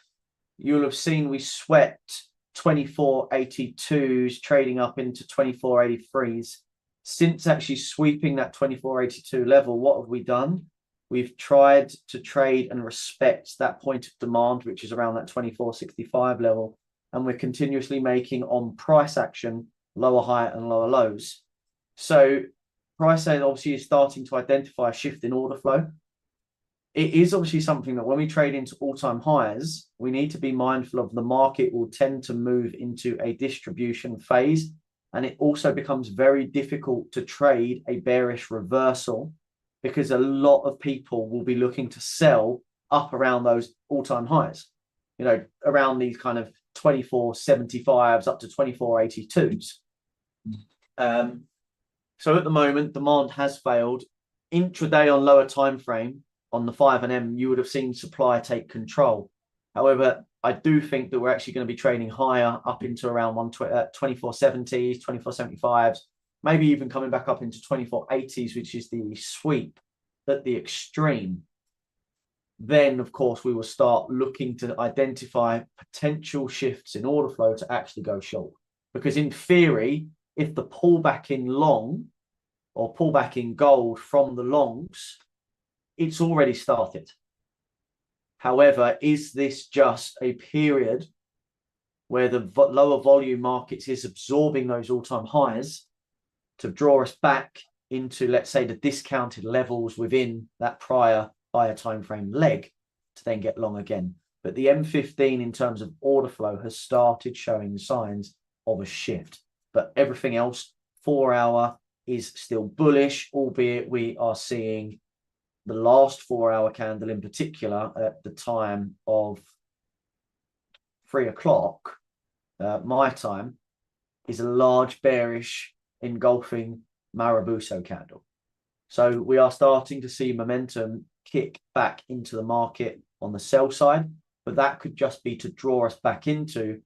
you'll have seen we swept 2482s trading up into 2483s. Since actually sweeping that 2482 level, what have we done? We've tried to trade and respect that point of demand, which is around that 2465 level. And we're continuously making on price action lower high and lower lows. So price obviously is starting to identify a shift in order flow. It is obviously something that when we trade into all-time highs, we need to be mindful of. The market will tend to move into a distribution phase, and it also becomes very difficult to trade a bearish reversal, because a lot of people will be looking to sell up around those all-time highs, you know, around these kind of 2475s up to 2482s. So at the moment, demand has failed. Intraday on lower time frame, on the 5 and M, you would have seen supply take control. However, I do think that we're actually going to be trading higher up into around 2470s, 2475s, maybe even coming back up into 2480s, which is the sweep at the extreme. Then, of course, we will start looking to identify potential shifts in order flow to actually go short. Because in theory, if the pullback in long or pullback in gold from the longs, it's already started. However, is this just a period where the lower volume markets is absorbing those all-time highs to draw us back into, let's say, the discounted levels within that prior higher time frame leg to then get long again? But the M15 in terms of order flow has started showing signs of a shift. But everything else, 4 hour, is still bullish, albeit we are seeing the last 4-hour candle in particular at the time of 3 o'clock my time is a large bearish engulfing Marabuso candle. So we are starting to see momentum kick back into the market on the sell side, but that could just be to draw us back into a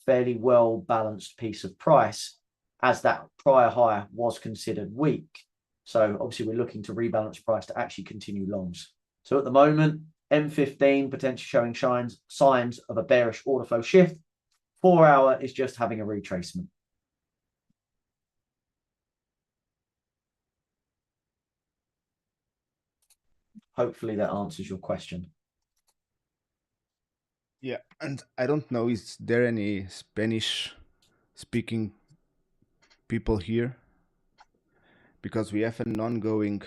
fairly well balanced piece of price, as that prior high was considered weak. So obviously we're looking to rebalance price to actually continue longs. So at the moment, M15 potentially showing signs of a bearish order flow shift. 4-hour is just having a retracement. Hopefully that answers your question. Yeah, and I don't know, is there any Spanish speaking people here? Because we have an ongoing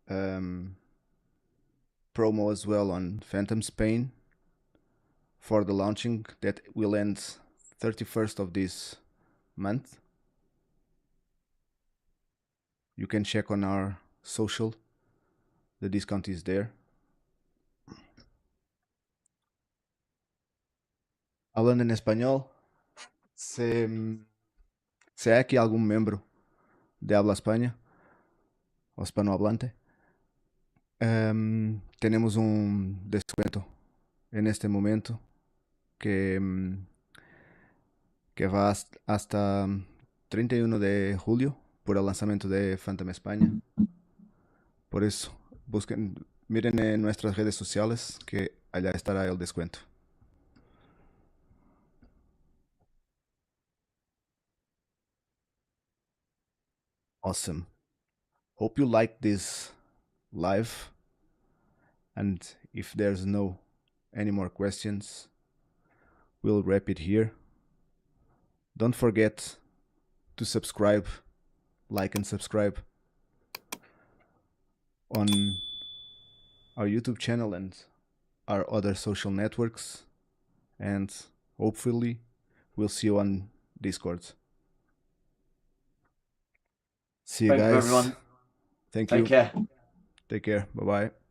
promo as well on Phantom Spain for the launching that will end 31st of this month. You can check on our social. The discount is there. Hablando en español, se hay aquí algún miembro de habla España o hispanohablante, tenemos un descuento en este momento que, que va hasta 31 de julio por el lanzamiento de Phantom España. Por eso, busquen, miren en nuestras redes sociales que allá estará el descuento. Awesome. Hope you like this live. And if there's no any more questions, we'll wrap it here. Don't forget to subscribe, like and subscribe on our YouTube channel and our other social networks. And hopefully we'll see you on Discord. See you Thank guys. you, everyone. Thank Take you. care. Take care. Bye-bye.